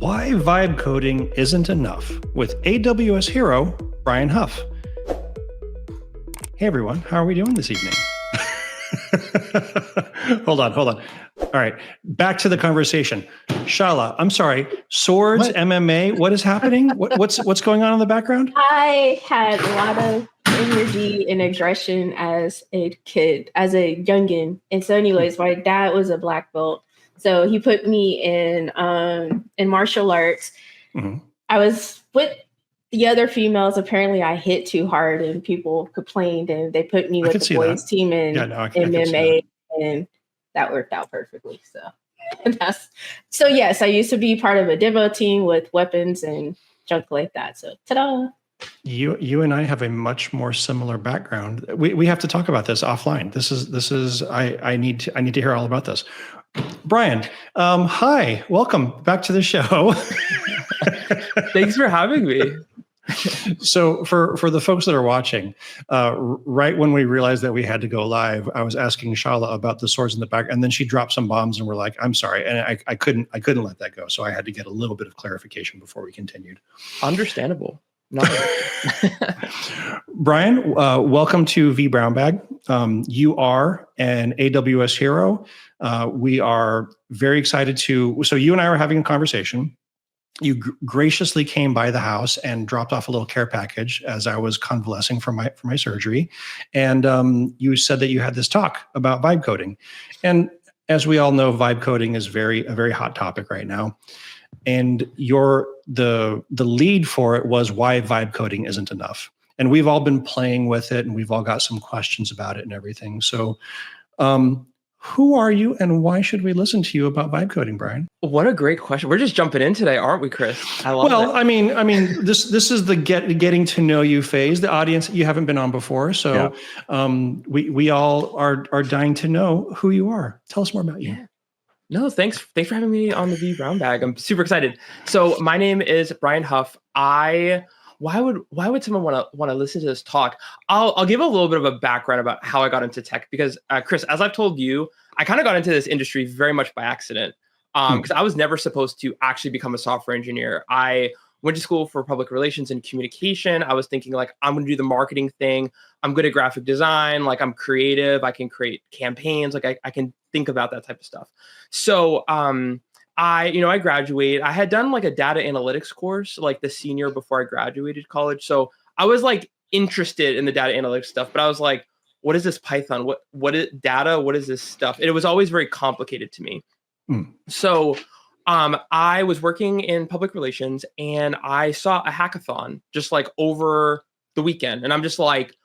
Why vibe coding isn't enough with AWS hero, Brian Huff. Hey everyone, how are we doing this evening? Hold on. All right, back to the conversation. Shala, I'm sorry, swords, what? MMA, what is happening? What's going on in the background? I had a lot of energy and aggression as a kid, as a youngin. And so anyways, my dad was a black belt. So he put me in martial arts. Mm-hmm. I was with the other females. Apparently I hit too hard and people complained and they put me with the boys team in MMA and that worked out perfectly. So yes, I used to be part of a demo team with weapons and junk like that. So ta-da. You and I have a much more similar background. We have to talk about this offline. This is I need to hear all about this. Brian, hi, welcome back to the show. Thanks for having me. So for the folks that are watching, right when we realized that we had to go live, I was asking Shala about the swords in the back, and then she dropped some bombs, and we're like, "I'm sorry," and I couldn't let that go. So I had to get a little bit of clarification before we continued. Understandable. No. Brian, welcome to vBrownBag. You are an AWS hero. We are very excited so you and I were having a conversation. You graciously came by the house and dropped off a little care package as I was convalescing from my surgery. And you said that you had this talk about vibe coding. And as we all know, vibe coding is a very hot topic right now. And the lead for it was why vibe coding isn't enough. And we've all been playing with it and we've all got some questions about it and everything. So who are you and why should we listen to you about vibe coding, Brian? What a great question. We're just jumping in today, aren't we, Chris? I love it. I mean, this is the getting to know you phase. The audience, you haven't been on before. So we all are dying to know who you are. Tell us more about you. Yeah. No, thanks for having me on the vBrownBag. I'm super excited. So my name is Brian Huff. Why would someone want to listen to this talk? I'll give a little bit of a background about how I got into tech because Chris, as I've told you, I kind of got into this industry very much by accident because I was never supposed to actually become a software engineer. I went to school for public relations and communication. I was thinking like, I'm going to do the marketing thing. I'm good at graphic design. Like I'm creative. I can create campaigns. Like I can think about that type of stuff. So I graduated. I had done like a data analytics course, like the senior before I graduated college. So I was like interested in the data analytics stuff, but I was like, what is this Python? What is data? What is this stuff? And it was always very complicated to me. So I was working in public relations and I saw a hackathon just like over the weekend. And I'm just like,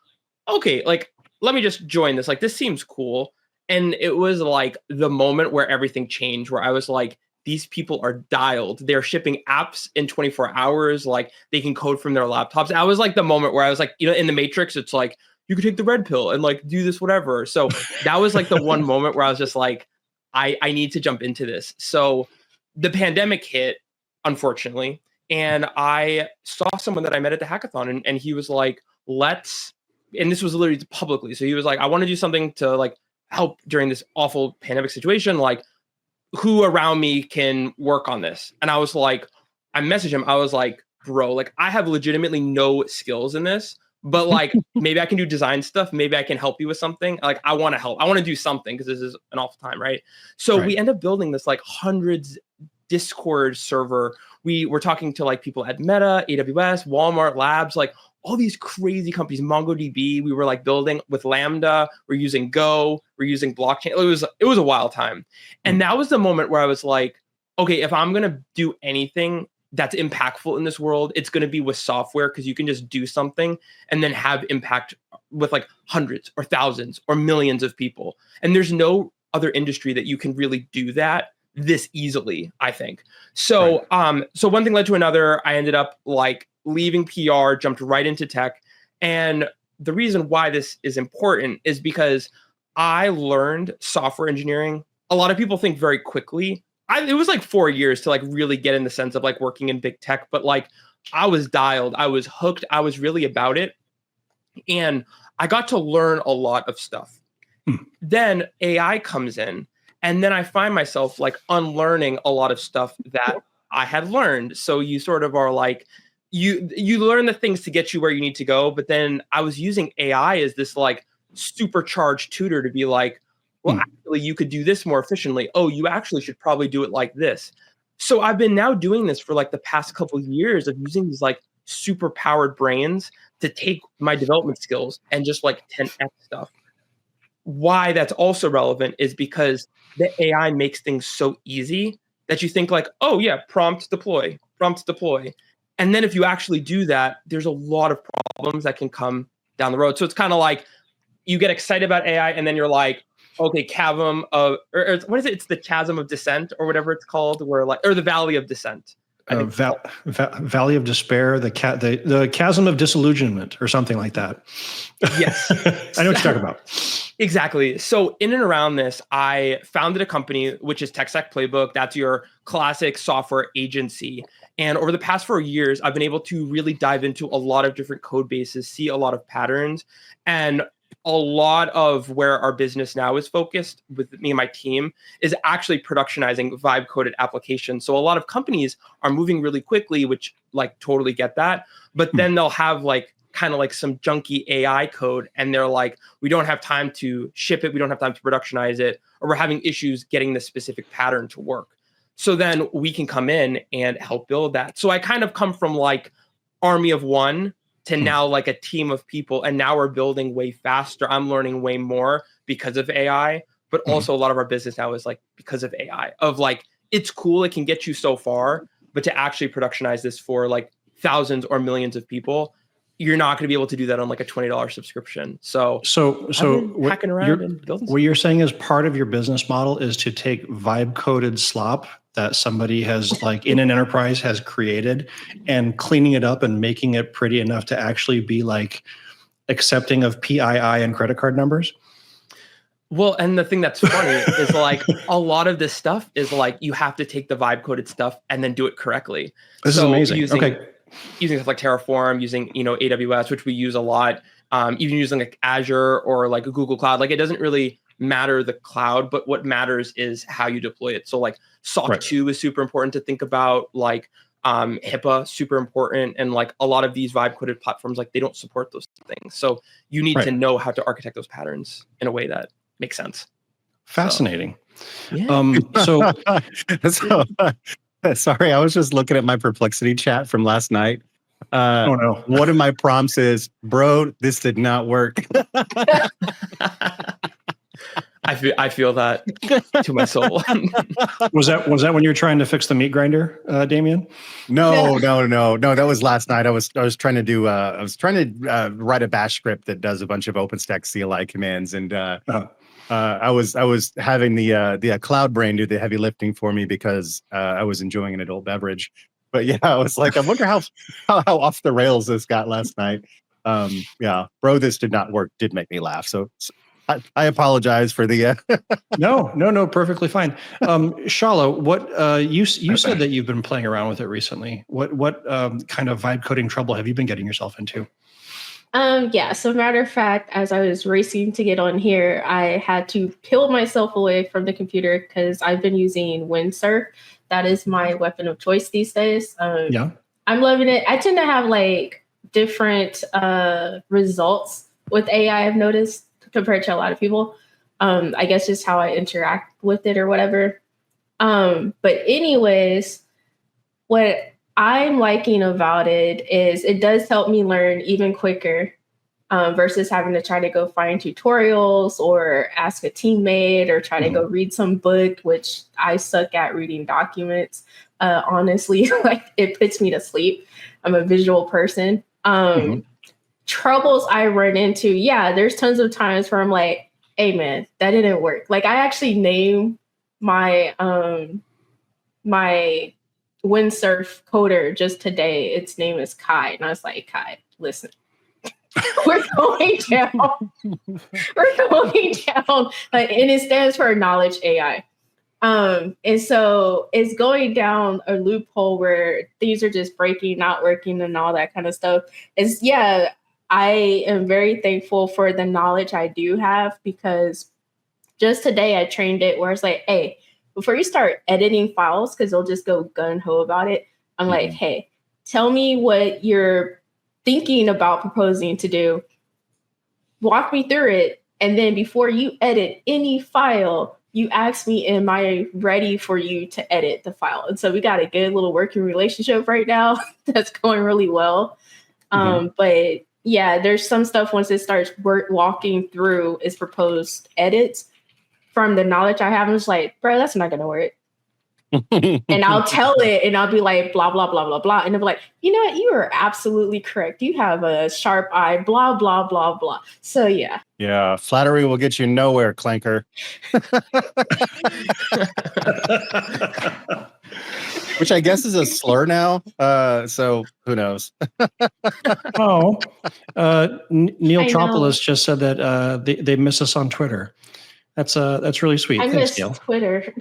okay, like, let me just join this. Like, this seems cool. And it was like the moment where everything changed, where I was like, these people are dialed. They're shipping apps in 24 hours. Like they can code from their laptops. I was like the moment where I was like, in the Matrix, it's like, you could take the red pill and like do this, whatever. So that was like the one moment where I was just like, I need to jump into this. So the pandemic hit, unfortunately. And I saw someone that I met at the hackathon and he was like, and this was literally publicly. So he was like, I want to do something to like help during this awful pandemic situation. Like, who around me can work on this? And I was like, I messaged him. I was like, bro, like I have legitimately no skills in this, but like maybe I can do design stuff. Maybe I can help you with something. Like I want to help. I want to do something because this is an awful time, right? So we end up building this like hundreds Discord server. We were talking to like people at Meta, AWS, Walmart, Labs, like all these crazy companies, MongoDB. We were like building with Lambda. We're using Go. We're using blockchain. It was a wild time. And that was the moment where I was like, okay, if I'm going to do anything that's impactful in this world, it's going to be with software because you can just do something and then have impact with like hundreds or thousands or millions of people. And there's no other industry that you can really do that this easily, I think. So, so one thing led to another. I ended up like leaving PR, jumped right into tech. And the reason why this is important is because I learned software engineering. A lot of people think very quickly. It was like 4 years to like really get in the sense of like working in big tech, but like I was dialed, I was hooked, I was really about it. And I got to learn a lot of stuff. Then AI comes in, and then I find myself like unlearning a lot of stuff that I had learned. So you sort of are like, you learn the things to get you where you need to go. But then I was using AI as this like supercharged tutor to be like, well, actually, you could do this more efficiently. Oh, you actually should probably do it like this. So I've been now doing this for like the past couple of years of using these like super powered brains to take my development skills and just like 10x stuff. Why that's also relevant is because the AI makes things so easy that you think like, oh yeah, prompt deploy. And then if you actually do that, there's a lot of problems that can come down the road. So it's kind of like you get excited about AI and then you're like, okay, chasm of, or what is it? It's the chasm of descent or whatever it's called, where like, or the valley of descent. Valley of despair, the chasm of disillusionment, or something like that. Yes, I know what you're talking about. Exactly. So in and around this, I founded a company which is TechStack Playbook. That's your classic software agency. And over the past 4 years, I've been able to really dive into a lot of different code bases, see a lot of patterns, and a lot of where our business now is focused with me and my team is actually productionizing vibe coded applications. So a lot of companies are moving really quickly, which like totally get that. But then they'll have like kind of like some junky AI code and they're like, we don't have time to ship it. We don't have time to productionize it, or we're having issues getting this specific pattern to work. So then we can come in and help build that. So I kind of come from like army of one to now like a team of people. And now we're building way faster. I'm learning way more because of AI, but also a lot of our business now is like because of AI of like, it's cool. It can get you so far, but to actually productionize this for like thousands or millions of people, you're not going to be able to do that on like a $20 subscription. So hacking around and building. What you're saying is part of your business model is to take vibe coded slop that somebody has like in an enterprise has created and cleaning it up and making it pretty enough to actually be like accepting of PII and credit card numbers. Well, and the thing that's funny is like a lot of this stuff is like you have to take the vibe coded stuff and then do it correctly. This is amazing. Using stuff like Terraform, using AWS, which we use a lot, even using like Azure or like a Google Cloud. Like it doesn't really matter the cloud, but what matters is how you deploy it. So like SOC 2 is super important to think about, like HIPAA, super important. And like a lot of these vibe coded platforms, like they don't support those things. So you need to know how to architect those patterns in a way that makes sense. Fascinating. So, yeah. Sorry, I was just looking at my Perplexity chat from last night. Oh no. One of my prompts is, bro, this did not work. I feel that to my soul. Was that when you were trying to fix the meat grinder, Damien? No. That was last night. I was trying to write a bash script that does a bunch of OpenStack CLI commands, and I was having the Cloud Brain do the heavy lifting for me because I was enjoying an adult beverage. But yeah, I was like, I wonder how off the rails this got last night. Yeah, bro, this did not work. Did make me laugh. So I apologize for the. No, perfectly fine. Shala, what you said that you've been playing around with it recently. What kind of vibe coding trouble have you been getting yourself into? Yeah, so matter of fact, as I was racing to get on here, I had to peel myself away from the computer because I've been using Windsurf. That is my weapon of choice these days. Yeah, I'm loving it. I tend to have like different results with AI, I've noticed, compared to a lot of people. I guess just how I interact with it or whatever. But anyways, what I'm liking about it is it does help me learn even quicker versus having to try to go find tutorials or ask a teammate or try to go read some book, which I suck at reading documents. Honestly, like it puts me to sleep. I'm a visual person. Troubles I run into, there's tons of times where I'm like, hey man, that didn't work. Like I actually named my my Windsurf coder just today. Its name is Kai. And I was like, Kai, listen, we're going down. We're going down. Like, and it stands for Knowledge AI. And so it's going down a loophole where things are just breaking, not working, and all that kind of stuff. I am very thankful for the knowledge I do have, because just today I trained it where it's like, hey, before you start editing files, because they'll just go gun ho about it. I'm like, hey, tell me what you're thinking about proposing to do. Walk me through it. And then before you edit any file, you ask me, am I ready for you to edit the file? And so we got a good little working relationship right now that's going really well. But yeah, there's some stuff once it starts walking through its proposed edits, from the knowledge I have, I'm just like, bro, that's not going to work. And I'll tell it and I'll be like, blah, blah, blah, blah, blah. And they'll be like, you know what? You are absolutely correct. You have a sharp eye, blah, blah, blah, blah. So yeah. Yeah. Flattery will get you nowhere, Clanker. Which I guess is a slur now. So who knows? Neil Tropolis just said that they miss us on Twitter. That's really sweet. I Thanks, miss Neil. Twitter.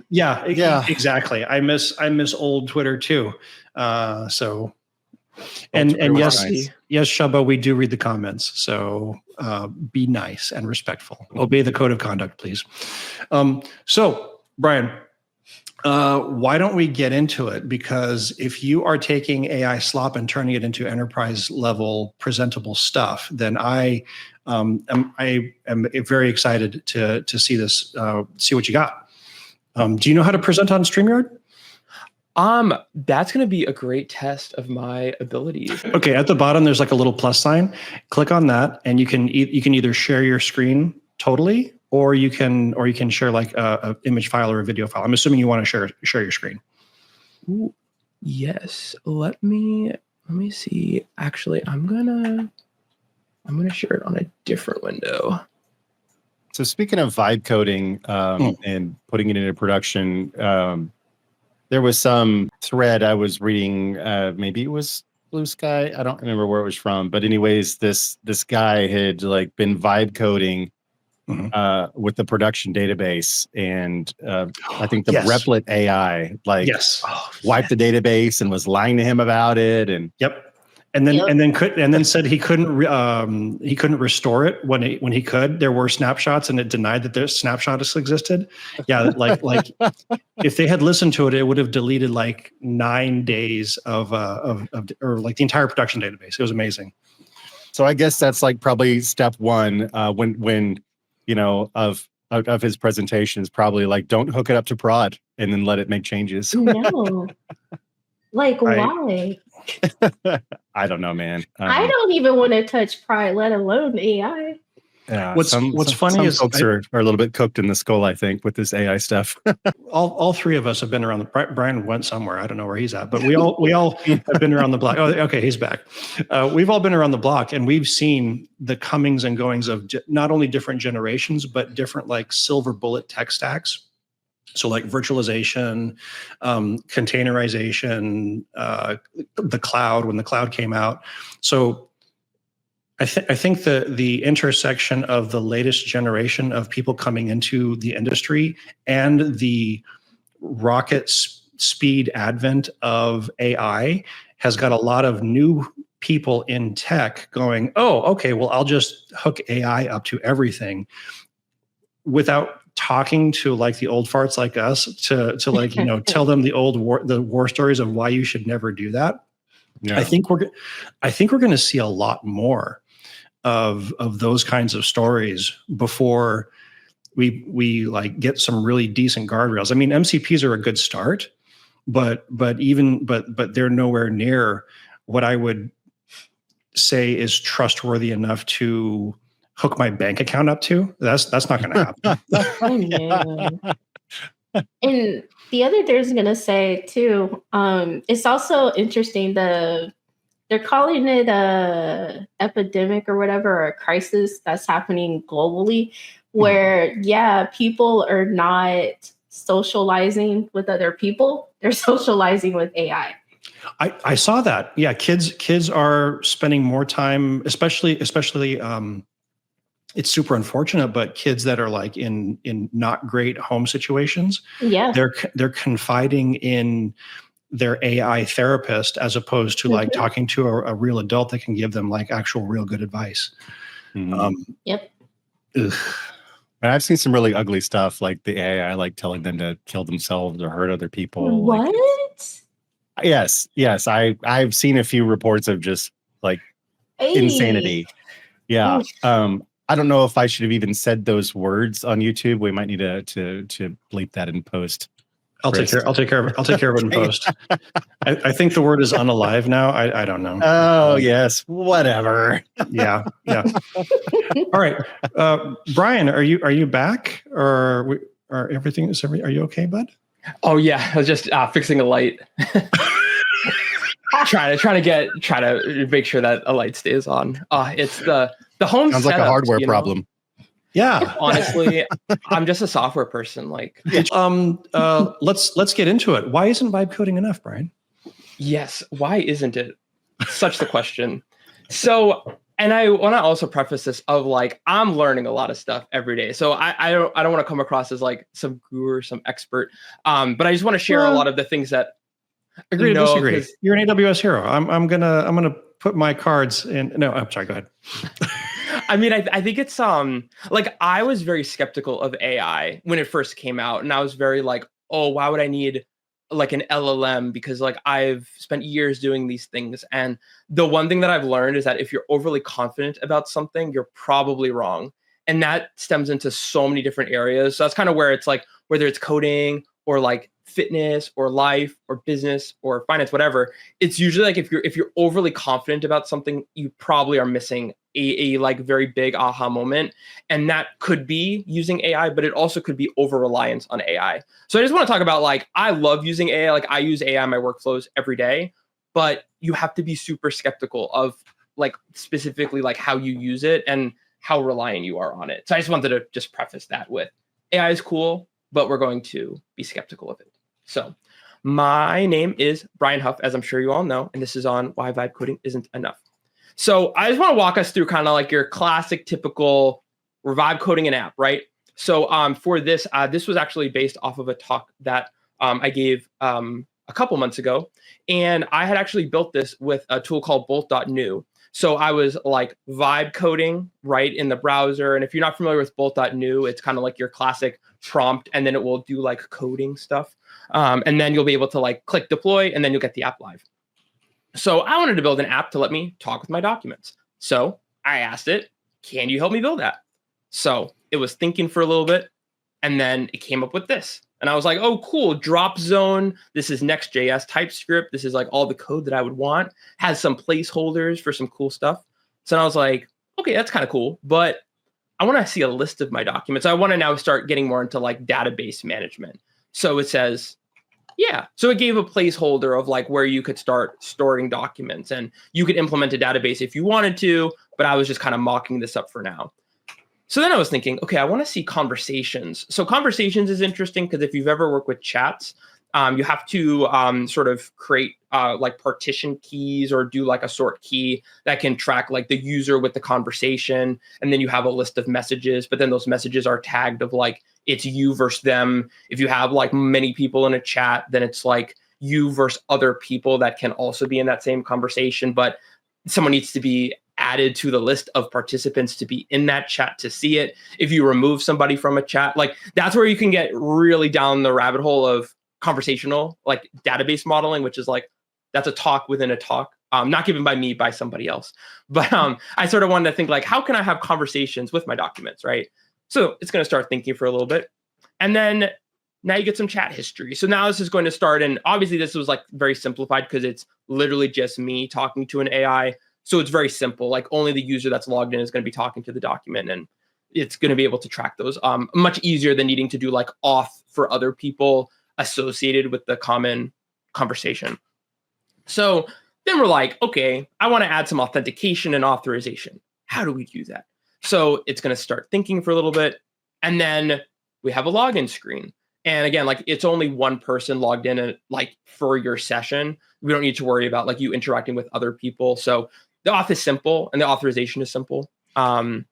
Yeah, exactly. I miss old Twitter too. And yes, nice. yes, Shubba, we do read the comments. So be nice and respectful. Obey the code of conduct, please. So Brian, why don't we get into it? Because if you are taking AI slop and turning it into enterprise level presentable stuff, then I am very excited to see this, see what you got. Do you know how to present on StreamYard? That's going to be a great test of my abilities. Okay, at the bottom there's like a little plus sign. Click on that, and you can either share your screen totally, or you can share like a image file or a video file. I'm assuming you want to share your screen. Ooh, yes. Let me see. Actually, I'm gonna share it on a different window. So speaking of vibe coding and putting it into production, there was some thread I was reading. Maybe it was Blue Sky. I don't remember where it was from. But anyways, this guy had like been vibe coding with the production database, and I think the Replit AI wiped the database and was lying to him about it. And and then said he couldn't restore it when he could. There were snapshots, and it denied that their snapshots existed. Yeah, like if they had listened to it, it would have deleted like 9 days of or like the entire production database. It was amazing. So I guess that's like probably step one when you know of his presentations, probably like don't hook it up to prod and then let it make changes. No, like why? I don't know, man. I don't even want to touch pride, let alone AI. Yeah, what's funny some is folks are a little bit cooked in the skull, I think, with this AI stuff. all three of us have been around the. Brian went somewhere. I don't know where he's at, but we all have been around the block. Oh, okay, he's back. We've all been around the block, and we've seen the comings and goings of not only different generations, but different like silver bullet tech stacks. So like virtualization, containerization, the cloud, when the cloud came out. So I think the intersection of the latest generation of people coming into the industry and the rocket speed advent of AI has got a lot of new people in tech going, oh, okay, well, I'll just hook AI up to everything without talking to like the old farts like us to like, you know, tell them the war stories of why you should never do that. Yeah. I think we're going to see a lot more of those kinds of stories before we like get some really decent guardrails. I mean, MCPs are a good start, but they're nowhere near what I would say is trustworthy enough to hook my bank account up to. That's not going to happen. And the other thing I was going to say too, it's also interesting they're calling it a epidemic or whatever, or a crisis that's happening globally, where people are not socializing with other people; they're socializing with AI. I saw that. Yeah, kids are spending more time, especially. It's super unfortunate, but kids that are like in not great home situations, they're confiding in their AI therapist as opposed to like talking to a real adult that can give them like actual real good advice. Yep. And I've seen some really ugly stuff, like the AI, like telling them to kill themselves or hurt other people. What? Yes, I've seen a few reports of just like Hey. insanity. Yeah. Oof. I don't know if I should have even said those words on YouTube. We might need to bleep that in post. I'll take care of it in post. I think the word is unalive now. I don't know. Oh yes, whatever. Yeah. All right, Brian, are you back, or are everything? Are you okay, bud? Oh yeah, I was just fixing a light. trying to make sure that a light stays on. It's the home. Sounds like a hardware problem. Yeah. Honestly, I'm just a software person. Like, let's get into it. Why isn't vibe coding enough, Brian? Yes. Why isn't it? Such the question. So, and I want to also preface this of like, I'm learning a lot of stuff every day. So I don't want to come across as like some guru or some expert. But I just want to share a lot of the things that agree to disagree. You're an AWS hero. I'm gonna put my cards in. No, I'm sorry. Go ahead. I mean, I think it's like I was very skeptical of AI when it first came out, and I was very like, oh, why would I need like an LLM? Because like I've spent years doing these things, and the one thing that I've learned is that if you're overly confident about something, you're probably wrong, and that stems into so many different areas. So that's kind of where it's like whether it's coding or like fitness or life or business or finance, whatever. It's usually like if you're overly confident about something, you probably are missing a like very big aha moment. And that could be using AI, but it also could be over reliance on AI. So I just want to talk about like, I love using AI. Like I use AI in my workflows every day, but you have to be super skeptical of like specifically like how you use it and how reliant you are on it. So I just wanted to just preface that with AI is cool, but we're going to be skeptical of it. So my name is Brian Huff, as I'm sure you all know, and this is on Why Vibe Coding Isn't Enough. So I just want to walk us through kind of like your classic, typical vibe coding an app, right? So for this, this was actually based off of a talk that I gave a couple months ago. And I had actually built this with a tool called bolt.new. So I was like vibe coding right in the browser. And if you're not familiar with bolt.new, it's kind of like your classic prompt, and then it will do like coding stuff. And then you'll be able to like click deploy, and then you'll get the app live. So I wanted to build an app to let me talk with my documents. So I asked it, can you help me build that? So it was thinking for a little bit, and then it came up with this. And I was like, oh, cool, drop zone. This is Next.js TypeScript. This is like all the code that I would want. Has some placeholders for some cool stuff. So I was like, okay, that's kind of cool. But I want to see a list of my documents. I want to now start getting more into like database management. So it says, yeah. So it gave a placeholder of like where you could start storing documents, and you could implement a database if you wanted to, but I was just kind of mocking this up for now. So then I was thinking, okay, I want to see conversations. So conversations is interesting because if you've ever worked with chats, you have to sort of create like partition keys or do like a sort key that can track like the user with the conversation. And then you have a list of messages, but then those messages are tagged of like, it's you versus them. If you have like many people in a chat, then it's like you versus other people that can also be in that same conversation, but someone needs to be added to the list of participants to be in that chat to see it. If you remove somebody from a chat, like that's where you can get really down the rabbit hole of conversational, like database modeling, which is like, that's a talk within a talk, not given by me, by somebody else. But I sort of wanted to think like, how can I have conversations with my documents, right? So it's going to start thinking for a little bit. And then now you get some chat history. So now this is going to start. And obviously this was like very simplified because it's literally just me talking to an AI. So it's very simple. Like only the user that's logged in is going to be talking to the document, and it's going to be able to track those much easier than needing to do like auth for other people associated with the common conversation. So then we're like, okay, I want to add some authentication and authorization. How do we do that? So it's going to start thinking for a little bit, and then we have a login screen. And again, like it's only one person logged in and like for your session. We don't need to worry about like you interacting with other people. So the auth is simple and the authorization is simple. But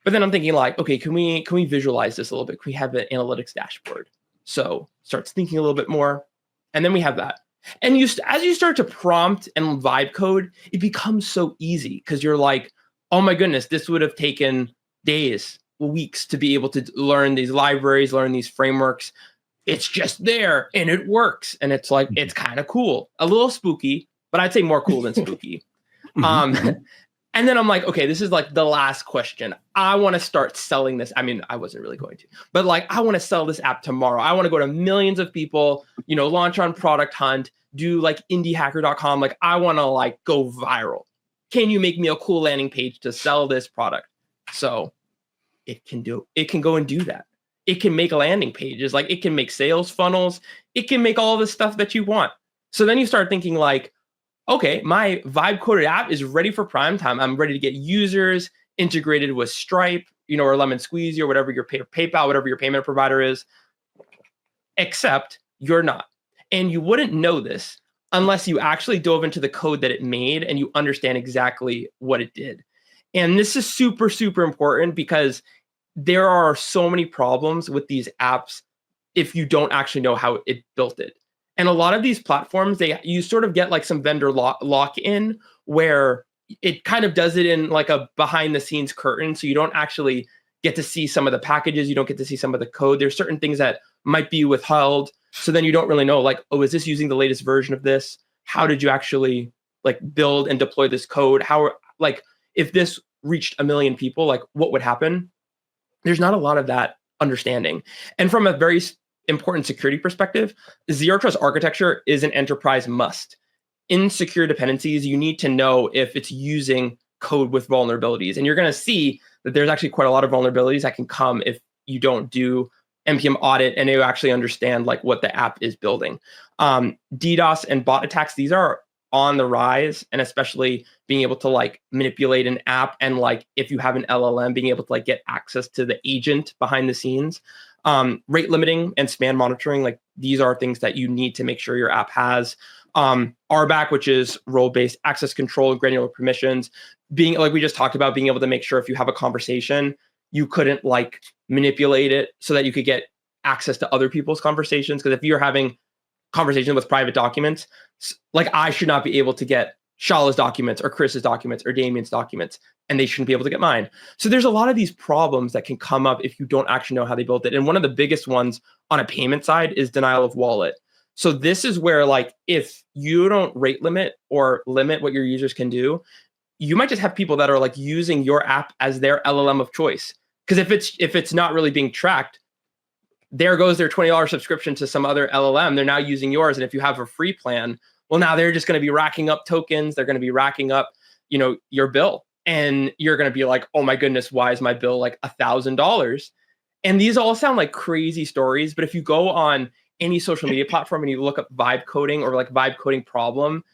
then I'm thinking like, okay, can we visualize this a little bit? Can we have an analytics dashboard? So starts thinking a little bit more, and then we have that. And as you start to prompt and vibe code, it becomes so easy because you're like, oh my goodness, this would have taken days weeks to be able to learn these libraries, learn these frameworks. It's just there and it works. And it's like, it's kind of cool, a little spooky, but I'd say more cool than spooky. And then I'm like, okay, this is like the last question. I want to start selling this. I mean, I wasn't really going to, but like, I want to sell this app tomorrow. I want to go to millions of people, you know, launch on Product Hunt, do like indiehacker.com. Like, I want to like go viral. Can you make me a cool landing page to sell this product? So it can go and do that. It can make landing pages, like it can make sales funnels. It can make all the stuff that you want. So then you start thinking like, okay, my Vibe coded app is ready for prime time. I'm ready to get users integrated with Stripe, you know, or Lemon Squeezy or whatever your PayPal, whatever your payment provider is, except you're not. And you wouldn't know this unless you actually dove into the code that it made and you understand exactly what it did. And this is super, super important because there are so many problems with these apps if you don't actually know how it built it. And a lot of these platforms, you sort of get like some vendor lock-in where it kind of does it in like a behind the scenes curtain. So you don't actually get to see some of the packages. You don't get to see some of the code. There's certain things that might be withheld. So then you don't really know like, oh, is this using the latest version of this? How did you actually like build and deploy this code? How, like, if this reached 1 million people, like what would happen? There's not a lot of that understanding. And from a very important security perspective, zero trust architecture is an enterprise must. In secure dependencies, you need to know if it's using code with vulnerabilities. And you're going to see that there's actually quite a lot of vulnerabilities that can come if you don't do NPM audit and you actually understand like what the app is building. DDoS and bot attacks, these are on the rise, and especially being able to like manipulate an app and like if you have an LLM, being able to like get access to the agent behind the scenes. Rate limiting and span monitoring, like these are things that you need to make sure your app has. RBAC, which is role-based access control and granular permissions, being like we just talked about, being able to make sure if you have a conversation, you couldn't like manipulate it so that you could get access to other people's conversations. Because if you're having conversation with private documents, like I should not be able to get Shala's documents or Chris's documents or Damien's documents, and they shouldn't be able to get mine. So there's a lot of these problems that can come up if you don't actually know how they built it. And one of the biggest ones on a payment side is denial of wallet. So this is where like, if you don't rate limit or limit what your users can do, you might just have people that are like using your app as their LLM of choice. Because if it's not really being tracked, there goes their $20 subscription to some other LLM. They're now using yours. And if you have a free plan, well, now they're just going to be racking up tokens. They're going to be racking up, you know, your bill. And you're going to be like, oh my goodness, why is my bill like $1,000? And these all sound like crazy stories. But if you go on any social media platform and you look up vibe coding or like vibe coding problem,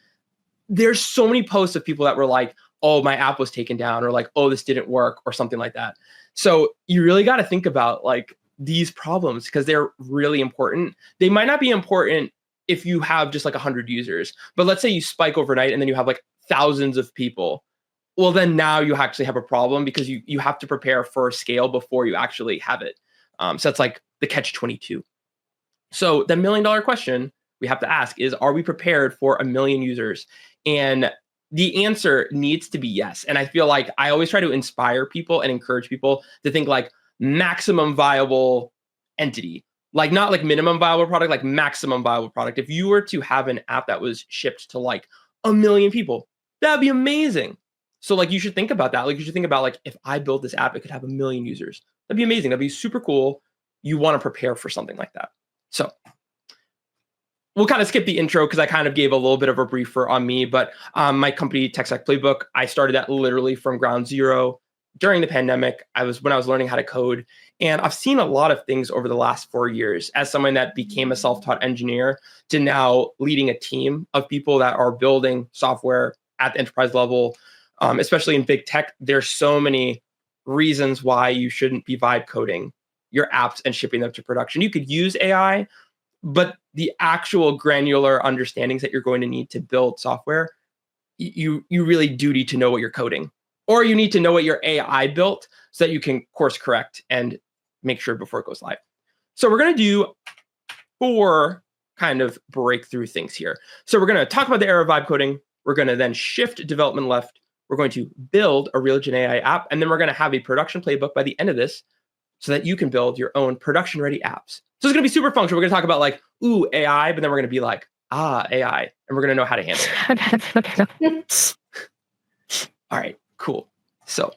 there's so many posts of people that were like, oh, my app was taken down, or like, oh, this didn't work, or something like that. So you really got to think about like these problems because they're really important. They might not be important if you have just like 100 users, but let's say you spike overnight and then you have like thousands of people. Well, then now you actually have a problem because you have to prepare for scale before you actually have it. So that's like the catch-22. So the $1 million question we have to ask is, are we prepared for 1 million users? And the answer needs to be yes. And I feel like I always try to inspire people and encourage people to think like maximum viable entity, like not like minimum viable product, like maximum viable product. If you were to have an app that was shipped to like 1 million people, that'd be amazing. So like you should think about that. Like you should think about like, if I build this app, it could have 1 million users. That'd be amazing. That'd be super cool. You want to prepare for something like that. So we'll kind of skip the intro because I kind of gave a little bit of a briefer on me, but my company, TechTalks Playbook, I started that literally from ground zero during the pandemic. When I was learning how to code, and I've seen a lot of things over the last 4 years as someone that became a self-taught engineer to now leading a team of people that are building software at the enterprise level, especially in big tech. There's so many reasons why you shouldn't be vibe coding your apps and shipping them to production. You could use AI, but the actual granular understandings that you're going to need to build software, you really do need to know what you're coding, or you need to know what your AI built so that you can course correct and make sure before it goes live. So we're going to do 4 kind of breakthrough things here. So we're going to talk about the era of vibe coding. We're going to then shift development left. We're going to build a real Gen AI app, and then we're going to have a production playbook by the end of this so that you can build your own production-ready apps. So it's going to be super functional. We're going to talk about like, ooh, AI, but then we're going to be like, AI, and we're going to know how to handle it. All right, cool. So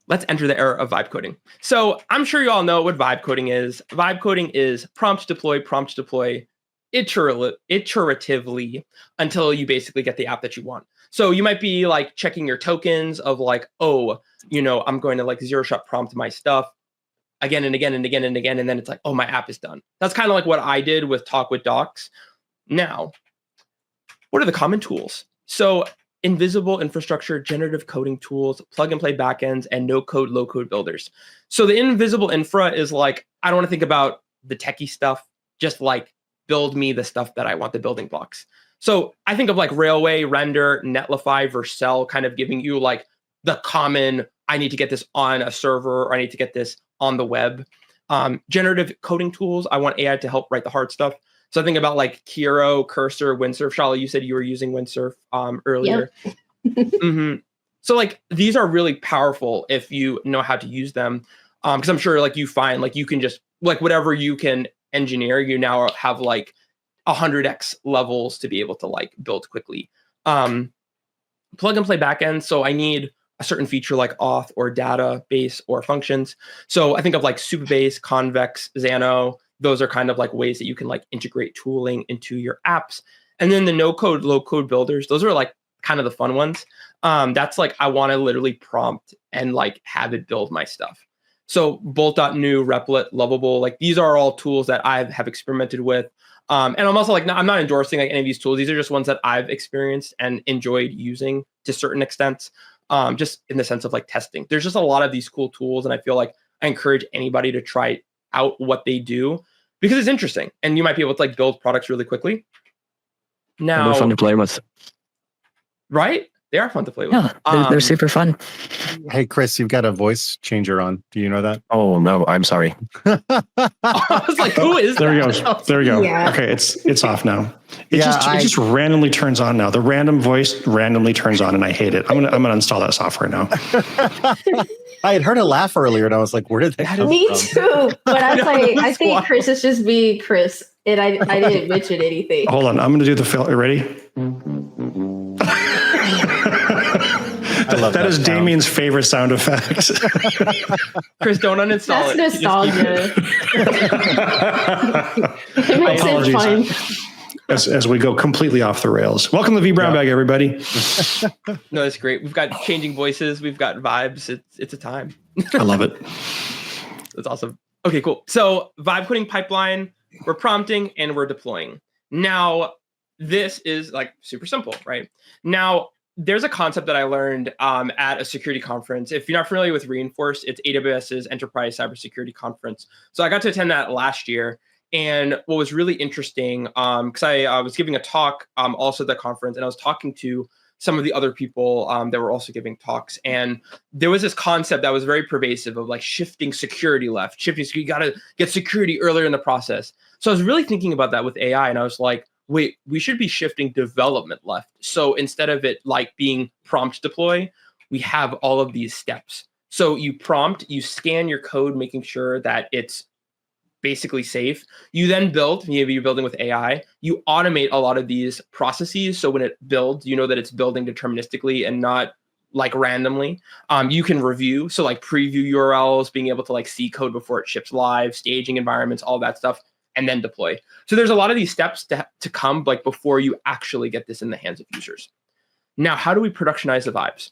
let's enter the era of vibe coding. So I'm sure you all know what vibe coding is. Vibe coding is prompt deploy iteratively until you basically get the app that you want. So you might be like checking your tokens of like, oh, I'm going to like zero shot prompt my stuff again and again and again and again. And then it's like, oh, my app is done. That's kind of like what I did with Talk with Docs. Now, what are the common tools? So invisible infrastructure, generative coding tools, plug and play backends, and no code, low code builders. So the invisible infra is like, I don't want to think about the techie stuff, just like build me the stuff that I want, the building blocks. So I think of like Railway, Render, Netlify, Vercel kind of giving you like the common, I need to get this on a server, or I need to get this on the web. Generative coding tools, I want AI to help write the hard stuff. So I think about like Kiro, Cursor, Windsurf. Shala, you said you were using Windsurf earlier. Yep. So like these are really powerful if you know how to use them. Because I'm sure like you find like you can just like whatever you can engineer, you now have like 100x levels to be able to like build quickly. Plug and play backend. So I need a certain feature like auth or database or functions. So I think of like Supabase, Convex, Xano. Those are kind of like ways that you can like integrate tooling into your apps. And then the no code, low code builders, those are like kind of the fun ones. That's like, I want to literally prompt and like have it build my stuff. So Bolt.new, Replit, Lovable, like these are all tools that I have experimented with. And I'm also like, I'm not endorsing like any of these tools. These are just ones that I've experienced and enjoyed using to certain extents, just in the sense of like testing. There's just a lot of these cool tools. And I feel like I encourage anybody to try out what they do because it's interesting. And you might be able to like build products really quickly. Now, they're fun to play with. Right? They are fun to play with. Yeah, they're super fun. Hey, Chris, you've got a voice changer on. Do you know that? Oh, no, I'm sorry. I was like, who is there that? we go. There we go. Yeah. Okay, it's off now. It Yeah, just randomly turns on now. The random voice randomly turns on, and I hate it. I'm gonna install that software now. I had heard a laugh earlier, and I was like, "Where did that come Me from?" too. But I was like, I think Chris is just being Chris, and I didn't mention anything. Hold on, I'm gonna do the fill. Ready? I love that is sound. Damien's favorite sound effect. Chris, don't uninstall That's it. nostalgia. It makes it fun. As we go completely off the rails. Welcome to vBrownBag, everybody. No, that's great. We've got changing voices. We've got vibes. It's a time. I love it. That's awesome. Okay, cool. So vibe coding pipeline, we're prompting and we're deploying. Now, this is like super simple, right? Now, there's a concept that I learned at a security conference. If you're not familiar with Reinforced, it's AWS's Enterprise Cybersecurity Conference. So I got to attend that last year. And what was really interesting, because I was giving a talk also at the conference, and I was talking to some of the other people that were also giving talks. And there was this concept that was very pervasive of like shifting security left, you got to get security earlier in the process. So I was really thinking about that with AI, and I was like, wait, we should be shifting development left. So instead of it like being prompt deploy, we have all of these steps. So you prompt, you scan your code, making sure that it's basically safe. You then build, maybe you're building with AI, you automate a lot of these processes. So when it builds, you know that it's building deterministically and not like randomly. You can review, so like preview URLs, being able to like see code before it ships live, staging environments, all that stuff, and then deploy. So there's a lot of these steps to come like before you actually get this in the hands of users. Now, how do we productionize the vibes?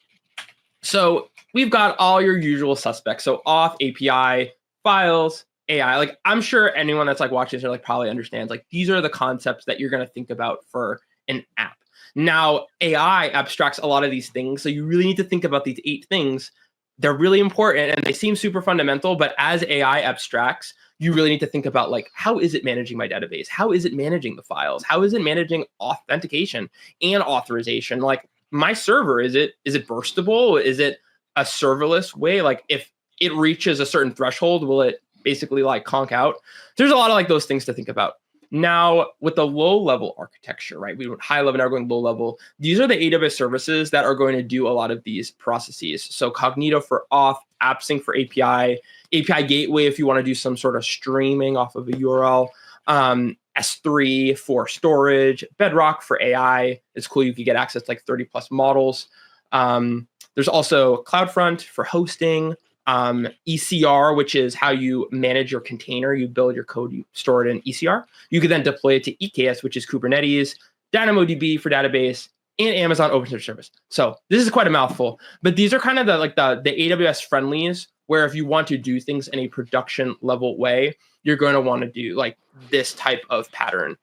So we've got all your usual suspects. So auth, API, files, AI. Like I'm sure anyone that's like watching this like probably understands like these are the concepts that you're going to think about for an app. Now, AI abstracts a lot of these things. So you really need to think about these 8 things. They're really important and they seem super fundamental, but as AI abstracts, you really need to think about like, how is it managing my database? How is it managing the files? How is it managing authentication and authorization? Like my server, is it burstable? Is it a serverless way? Like if it reaches a certain threshold, will it basically like conk out? There's a lot of like those things to think about. Now, with the low-level architecture, right? We went high level, now we're going low level. These are the AWS services that are going to do a lot of these processes. So Cognito for auth, AppSync for API gateway if you want to do some sort of streaming off of a URL, S3 for storage, Bedrock for AI. It's cool. You could get access to like 30 plus models. There's also CloudFront for hosting, ECR, which is how you manage your container. You build your code, you store it in ECR. You could then deploy it to EKS, which is Kubernetes, DynamoDB for database, and Amazon OpenShift Service. So this is quite a mouthful, but these are kind of the AWS friendlies, where if you want to do things in a production level way, you're going to want to do like this type of pattern.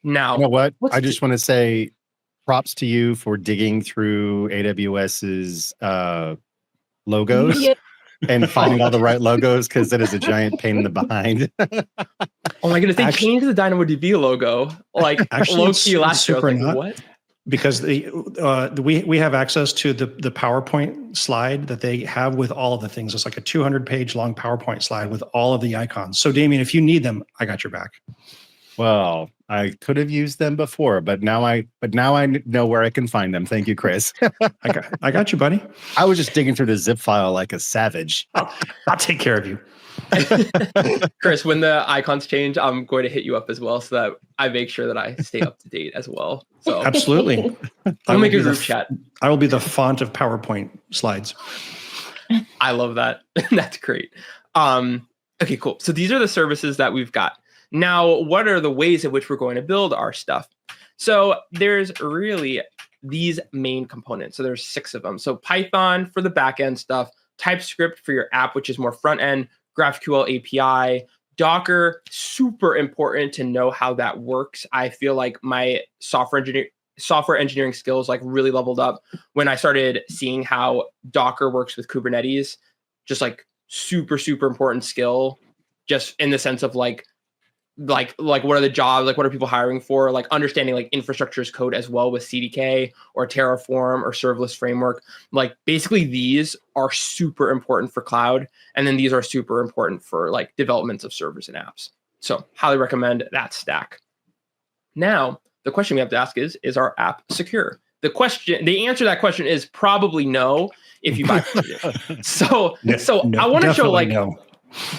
Now, you know what? I just want to say props to you for digging through AWS's logos and finding all the right logos, because it is a giant pain in the behind. Oh my goodness, they changed the DynamoDB logo like low-key last year. I was like, what? Because we have access to the PowerPoint slide that they have with all of the things. It's like a 200-page long PowerPoint slide with all of the icons. So Damien, if you need them, I got your back. Well, I could have used them before, but now I know where I can find them. Thank you, Chris. I got you, buddy. I was just digging through the zip file like a savage. I'll take care of you. Chris, when the icons change, I'm going to hit you up as well, so that I make sure that I stay up to date as well. So absolutely, I'll make a group chat. I will be the font of PowerPoint slides. I love that. That's great. Okay, cool. So these are the services that we've got. Now, what are the ways in which we're going to build our stuff? So there's really these main components. So there's 6 of them. So Python for the backend stuff, TypeScript for your app, which is more front end, GraphQL API, Docker, super important to know how that works. I feel like my software engineering skills like really leveled up when I started seeing how Docker works with Kubernetes. Just like super important skill, just in the sense of like what are the jobs, like what are people hiring for, like understanding like infrastructure as code as well with CDK or Terraform or serverless framework. Like basically these are super important for cloud, and then these are super important for like developments of servers and apps. So highly recommend that stack. Now the question we have to ask is our app secure? The answer to that question is probably no if you buy it. So I want to show like no.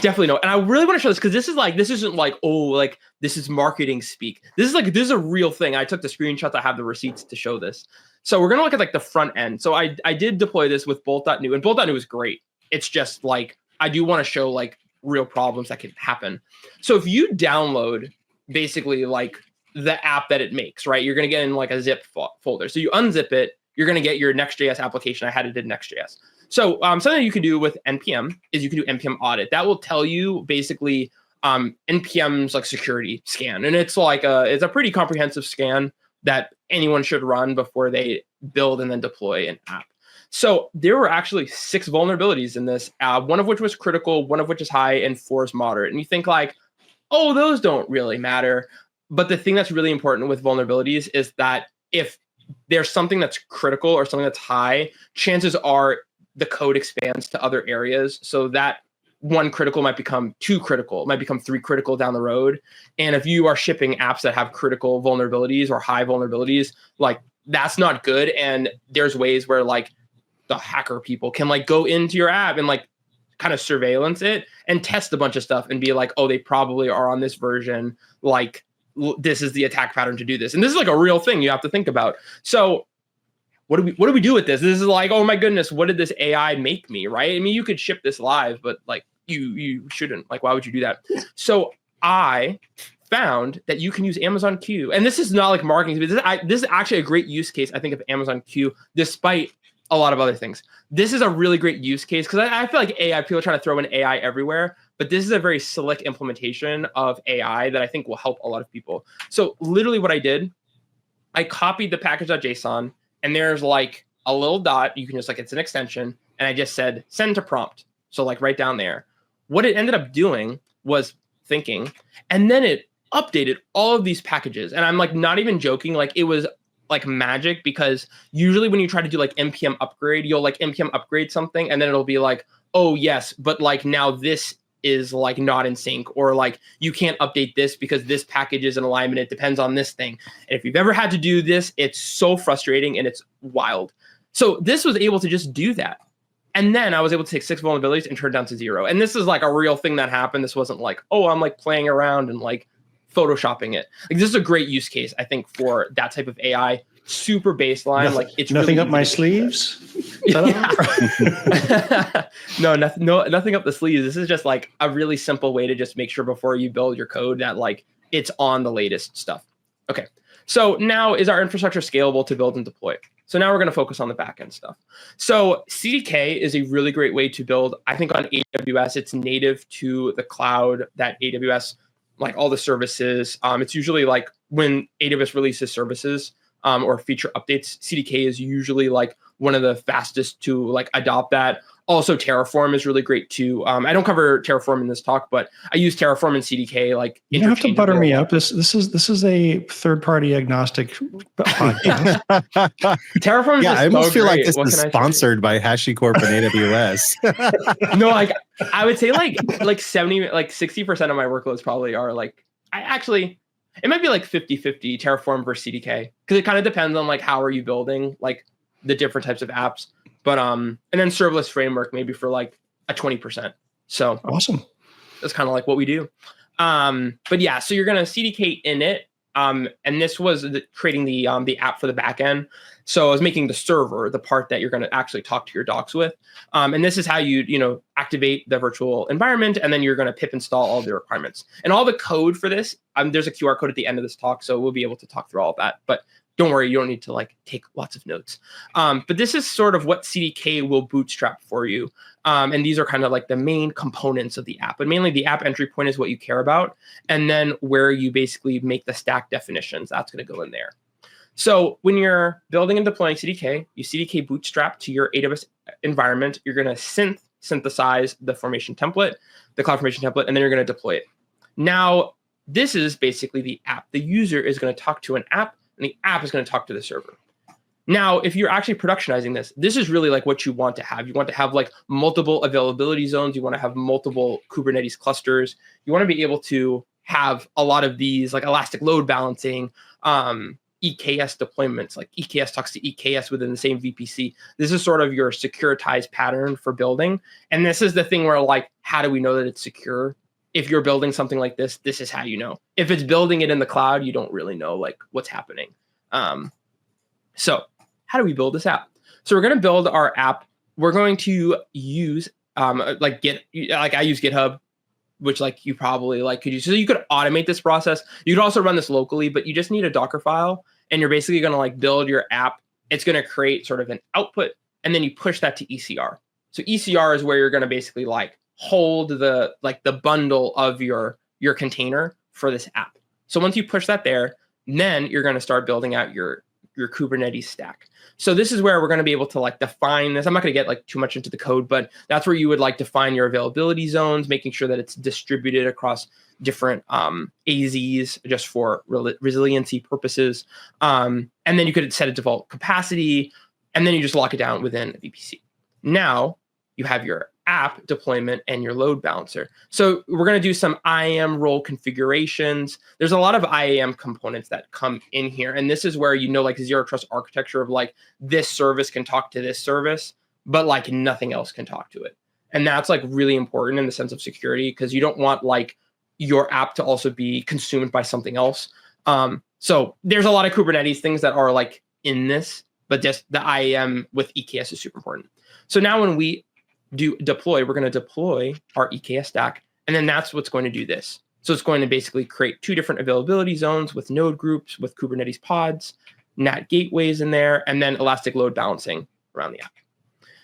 Definitely no. And I really want to show this because this isn't like, oh, like this is marketing speak. This is a real thing. I took the screenshots. I have the receipts to show this. So we're going to look at like the front end. So I did deploy this with bolt.new, and bolt.new is great. It's just like, I do want to show like real problems that can happen. So if you download basically like the app that it makes, right, you're going to get in like a zip folder. So you unzip it, you're going to get your Next.js application. I had it in Next.js. So something you can do with NPM is you can do NPM audit. That will tell you basically NPM's like security scan. And it's like it's a pretty comprehensive scan that anyone should run before they build and then deploy an app. So there were actually 6 vulnerabilities in this, one of which was critical, one of which is high, and 4 is moderate. And you think like, oh, those don't really matter. But the thing that's really important with vulnerabilities is that if there's something that's critical or something that's high, chances are the code expands to other areas, so that 1 critical might become 2 critical, might become 3 critical down the road. And if you are shipping apps that have critical vulnerabilities or high vulnerabilities, like that's not good. And there's ways where like the hacker people can like go into your app and like kind of surveillance it and test a bunch of stuff and be like, oh, they probably are on this version. Like this is the attack pattern to do this. And this is like a real thing you have to think about. So what do we do with this? This is like, oh my goodness, what did this AI make me, right? I mean, you could ship this live, but like you shouldn't. Like, why would you do that? So I found that you can use Amazon Q, and this is not like marketing. This is actually a great use case, I think, of Amazon Q, despite a lot of other things. This is a really great use case because I feel like AI, people are trying to throw in AI everywhere, but this is a very slick implementation of AI that I think will help a lot of people. So literally what I did, I copied the package.json, and there's like a little dot. You can just like, it's an extension. And I just said, send to prompt. So like right down there. What it ended up doing was thinking, and then it updated all of these packages. And I'm like, not even joking. Like it was like magic, because usually when you try to do like NPM upgrade, you'll like NPM upgrade something, and then it'll be like, oh yes, but like now this is like not in sync, or like you can't update this because this package is in alignment. It depends on this thing. And if you've ever had to do this, it's so frustrating and it's wild. So this was able to just do that. And then I was able to take 6 vulnerabilities and turn it down to 0. And this is like a real thing that happened. This wasn't like, oh, I'm like playing around and like photoshopping it. Like this is a great use case, I think, for that type of AI. Super baseline. Like it's nothing really up my sleeves. No, nothing up the sleeves. This is just like a really simple way to just make sure before you build your code that like it's on the latest stuff. Okay. So now, is our infrastructure scalable to build and deploy? So now we're going to focus on the backend stuff. So CDK is a really great way to build. I think on AWS, it's native to the cloud that AWS, like all the services. It's usually like when AWS releases services or feature updates, CDK is usually like one of the fastest to like adopt that. Also, Terraform is really great too. I don't cover Terraform in this talk, but I use Terraform and CDK like. You don't have to butter me up. This is a third-party agnostic podcast. Terraform is I almost feel like this what is sponsored by HashiCorp and AWS. No, like I would say like 60% of my workloads probably are like it might be like 50-50 Terraform versus CDK, because it kind of depends on like how are you building like the different types of apps. But and then serverless framework maybe for like a 20%. So awesome. That's kind of like what we do. But yeah, so you're gonna CDK init. And this was creating the app for the backend. So I was making the server, the part that you're gonna actually talk to your docs with. And this is how you activate the virtual environment, and then you're gonna pip install all the requirements. And all the code for this, there's a QR code at the end of this talk, so we'll be able to talk through all of that. But don't worry, you don't need to like take lots of notes. But this is sort of what CDK will bootstrap for you. And these are kind of like the main components of the app. But mainly the app entry point is what you care about. And then where you basically make the stack definitions, that's going to go in there. So when you're building and deploying CDK, you CDK bootstrap to your AWS environment. You're going to synthesize the formation template, the cloud formation template, and then you're going to deploy it. Now, this is basically the app. The user is going to talk to an app, and the app is going to talk to the server. Now, if you're actually productionizing this is really like what you want to have. You want to have like multiple availability zones. You want to have multiple Kubernetes clusters. You want to be able to have a lot of these like elastic load balancing, EKS deployments, like EKS talks to EKS within the same VPC. This is sort of your securitized pattern for building. And this is the thing where like, how do we know that it's secure? If you're building something like this, this is how you know. If it's building it in the cloud, you don't really know like what's happening. So how do we build this app? So we're going to build our app. We're going to use I use GitHub, which like you probably like could use. So you could automate this process. You could also run this locally, but you just need a Docker file, and you're basically going to like build your app. It's going to create sort of an output, and then you push that to ECR. So ECR is where you're going to basically like hold the bundle of your container for this app. So once you push that there, then you're going to start building out your Kubernetes stack. So this is where we're going to be able to like define this. I'm not going to get like too much into the code, but that's where you would like define your availability zones, making sure that it's distributed across different AZs just for resiliency purposes. And then you could set a default capacity, and then you just lock it down within a VPC. Now you have your app deployment and your load balancer. So we're going to do some IAM role configurations. There's a lot of IAM components that come in here. And this is where, like zero trust architecture of like this service can talk to this service, but like nothing else can talk to it. And that's like really important in the sense of security, because you don't want like your app to also be consumed by something else. So there's a lot of Kubernetes things that are like in this, but just the IAM with EKS is super important. So now when we deploy, we're going to deploy our EKS stack, and then that's what's going to do this. So it's going to basically create 2 different availability zones with node groups, with Kubernetes pods, NAT gateways in there, and then elastic load balancing around the app.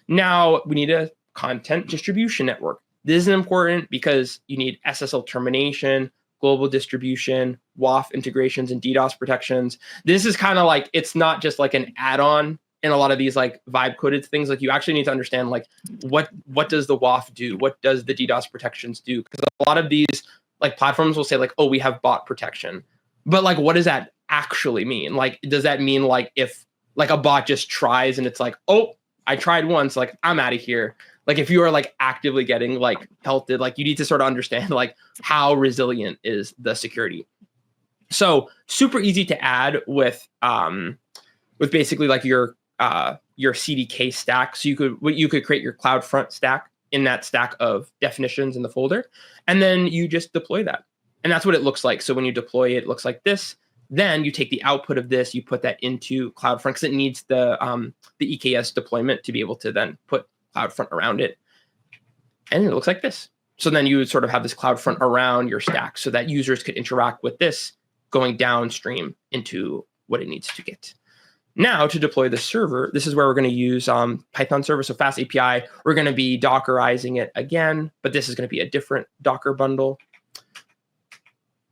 Now we need a content distribution network. This is important because you need SSL termination, global distribution, WAF integrations, and DDoS protections. This is kind of like, it's not just like an add-on in a lot of these like vibe coded things. Like you actually need to understand like what does the WAF do? What does the DDoS protections do? Because a lot of these like platforms will say like, oh, we have bot protection, but like, what does that actually mean? Like, does that mean like if like a bot just tries and it's like, oh, I tried once, like I'm out of here. Like if you are like actively getting like pelted, like you need to sort of understand like how resilient is the security. So super easy to add with basically like your CDK stack. So you could create your CloudFront stack in that stack of definitions in the folder, and then you just deploy that. And that's what it looks like. So when you deploy it, it looks like this. Then you take the output of this, you put that into CloudFront because it needs the EKS deployment to be able to then put CloudFront around it. And it looks like this. So then you would sort of have this CloudFront around your stack so that users could interact with this going downstream into what it needs to get. Now to deploy the server, this is where we're going to use Python server. So Fast API, we're going to be Dockerizing it again, but this is going to be a different Docker bundle.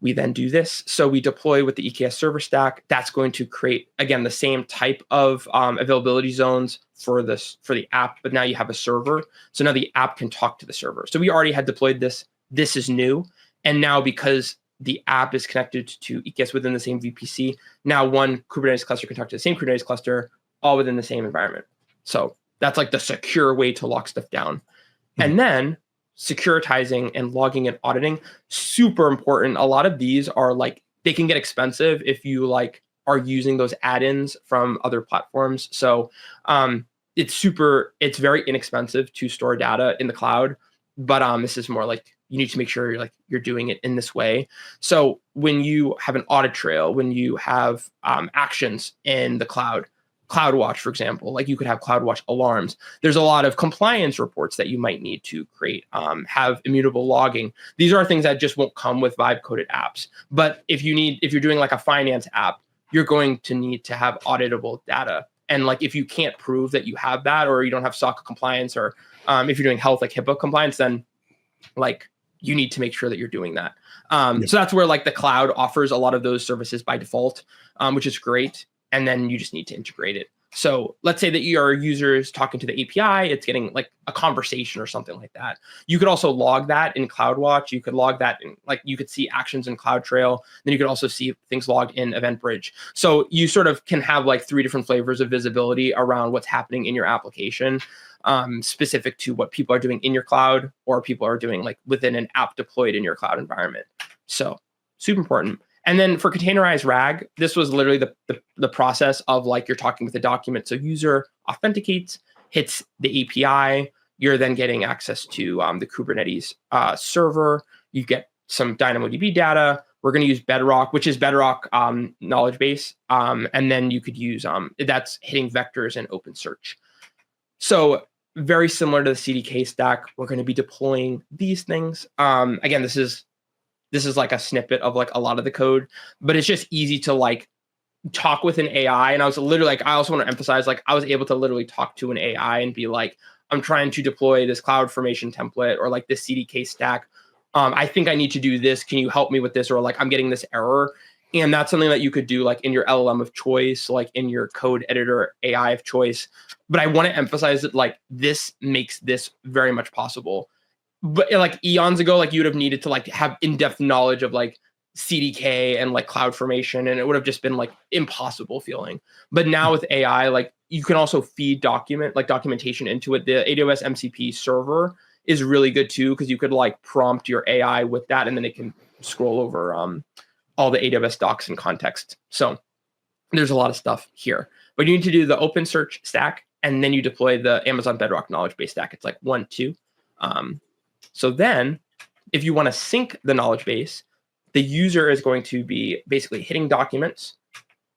We then do this. So we deploy with the EKS server stack. That's going to create, again, the same type of availability zones for the app, but now you have a server. So now the app can talk to the server. So we already had deployed this. This is new. And now because the app is connected to EKS within the same VPC, now one Kubernetes cluster can talk to the same Kubernetes cluster, all within the same environment. So that's like the secure way to lock stuff down. And then securitizing and logging and auditing, super important. A lot of these are like, they can get expensive if you like are using those add-ins from other platforms. So it's very inexpensive to store data in the cloud, but this is more like you need to make sure you're doing it in this way. So when you have an audit trail, when you have actions in the cloud, CloudWatch, for example, like you could have CloudWatch alarms. There's a lot of compliance reports that you might need to create, have immutable logging. These are things that just won't come with Vibe coded apps. But if you're doing like a finance app, you're going to need to have auditable data. And like if you can't prove that you have that, or you don't have SOC compliance, or if you're doing health like HIPAA compliance, then like you need to make sure that you're doing that. So that's where like the cloud offers a lot of those services by default, which is great. And then you just need to integrate it. So let's say that your user is talking to the API, it's getting like a conversation or something like that. You could also log that in CloudWatch. You could log that in, like you could see actions in CloudTrail. Then you could also see things logged in EventBridge. So you sort of can have like 3 different flavors of visibility around what's happening in your application, specific to what people are doing in your cloud or people are doing like within an app deployed in your cloud environment. So super important. And then for containerized RAG, this was literally the process of like you're talking with a document. So user authenticates, hits the API. You're then getting access to the Kubernetes server. You get some DynamoDB data. We're going to use Bedrock, which is Bedrock knowledge base. And then you could use, that's hitting vectors and OpenSearch. So very similar to the CDK stack, we're going to be deploying these things. Again, this is like a snippet of like a lot of the code, but it's just easy to like talk with an AI. And I was literally like, I also want to emphasize, like I was able to literally talk to an AI and be like, I'm trying to deploy this CloudFormation template or like this CDK stack. I think I need to do this. Can you help me with this? Or like, I'm getting this error. And that's something that you could do like in your LLM of choice, like in your code editor AI of choice. But I want to emphasize that like this makes this very much possible. But like eons ago, like you would have needed to like have in-depth knowledge of like CDK and like CloudFormation, and it would have just been like impossible feeling. But now with AI, like you can also feed documentation into it. The AWS MCP server is really good too, because you could like prompt your AI with that, and then it can scroll over all the AWS docs and context. So there's a lot of stuff here. But you need to do the OpenSearch stack, and then you deploy the Amazon Bedrock knowledge base stack. It's like 1, 2. So then if you want to sync the knowledge base, the user is going to be basically hitting documents.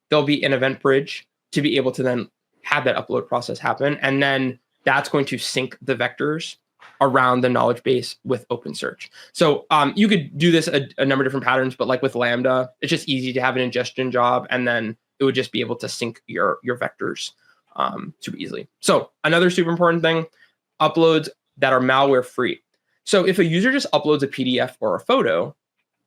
There'll be an event bridge to be able to then have that upload process happen. And then that's going to sync the vectors around the knowledge base with OpenSearch. So you could do this a number of different patterns, but like with Lambda, it's just easy to have an ingestion job. And then it would just be able to sync your vectors super easily. So another super important thing, uploads that are malware free. So if a user just uploads a PDF or a photo,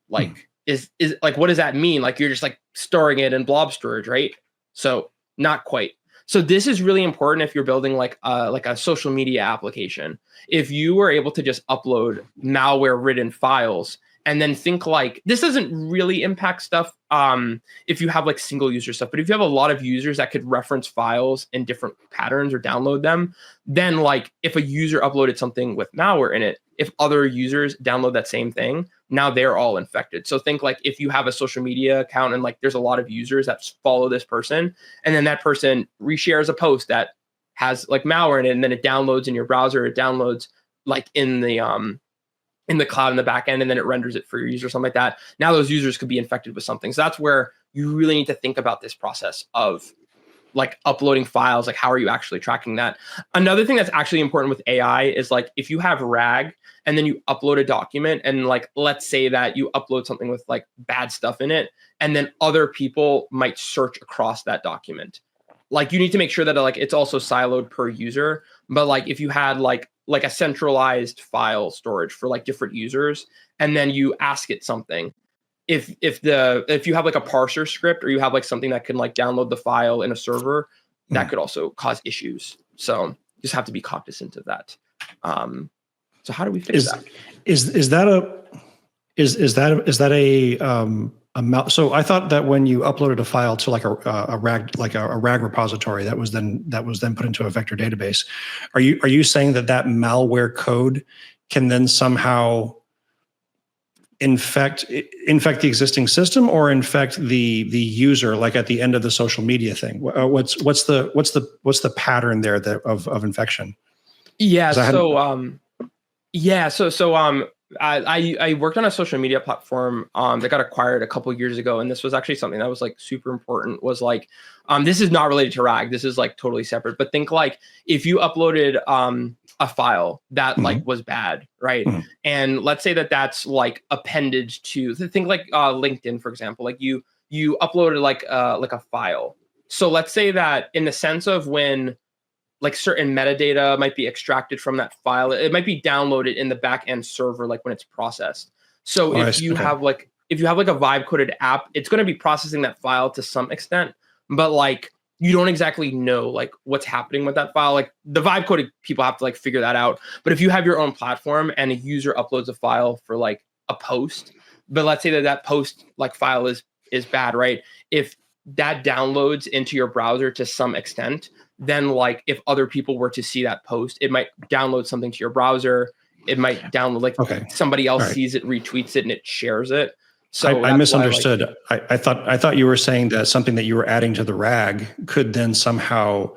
like is like, what does that mean? Like you're just like storing it in blob storage, right? So not quite. So this is really important if you're building like a social media application. If you were able to just upload malware ridden files And then think like, this doesn't really impact stuff if you have like single user stuff, but if you have a lot of users that could reference files in different patterns or download them, then like if a user uploaded something with malware in it, if other users download that same thing, now they're all infected. So think like if you have a social media account and like there's a lot of users that follow this person, and then that person reshares a post that has like malware in it, and then it downloads in your browser, it downloads like in the cloud in the back end, and then it renders it for your user, something like that. Now those users could be infected with something. So that's where you really need to think about this process of like uploading files, like how are you actually tracking that? Another thing that's actually important with AI is like if you have RAG and then you upload a document, and like let's say that you upload something with like bad stuff in it, and then other people might search across that document. Like you need to make sure that like it's also siloed per user. But like if you had like a centralized file storage for like different users, and then you ask it something, if you have like a parser script, or you have like something that can like download the file in a server, that could also cause issues. So you just have to be cognizant of that. So how do we fix that? Is that a so I thought that when you uploaded a file to like a RAG repository that was then put into a vector database, are you saying that malware code can then somehow infect the existing system, or infect the user, like at the end of the social media thing? What's the pattern there of infection? Yeah. I worked on a social media platform that got acquired a couple years ago, and this was actually something that was like super important. Was like, this is not related to RAG. This is like totally separate. But think like if you uploaded a file that like was bad, right? And let's say that that's like appended to think like LinkedIn, for example. Like you uploaded like a file. So let's say that in the sense of when like certain metadata might be extracted from that file, it might be downloaded in the back end server, like when it's processed. So if you have like a vibe coded app, it's going to be processing that file to some extent, but like you don't exactly know like what's happening with that file. Like the vibe coded people have to like figure that out. But if you have your own platform and a user uploads a file for like a post, but let's say that post like file is bad, right? If that downloads into your browser to some extent, then like if other people were to see that post, it might download something to your browser. It might download like somebody else sees it, retweets it, and it shares it. So I misunderstood. I thought you were saying that something that you were adding to the RAG could then somehow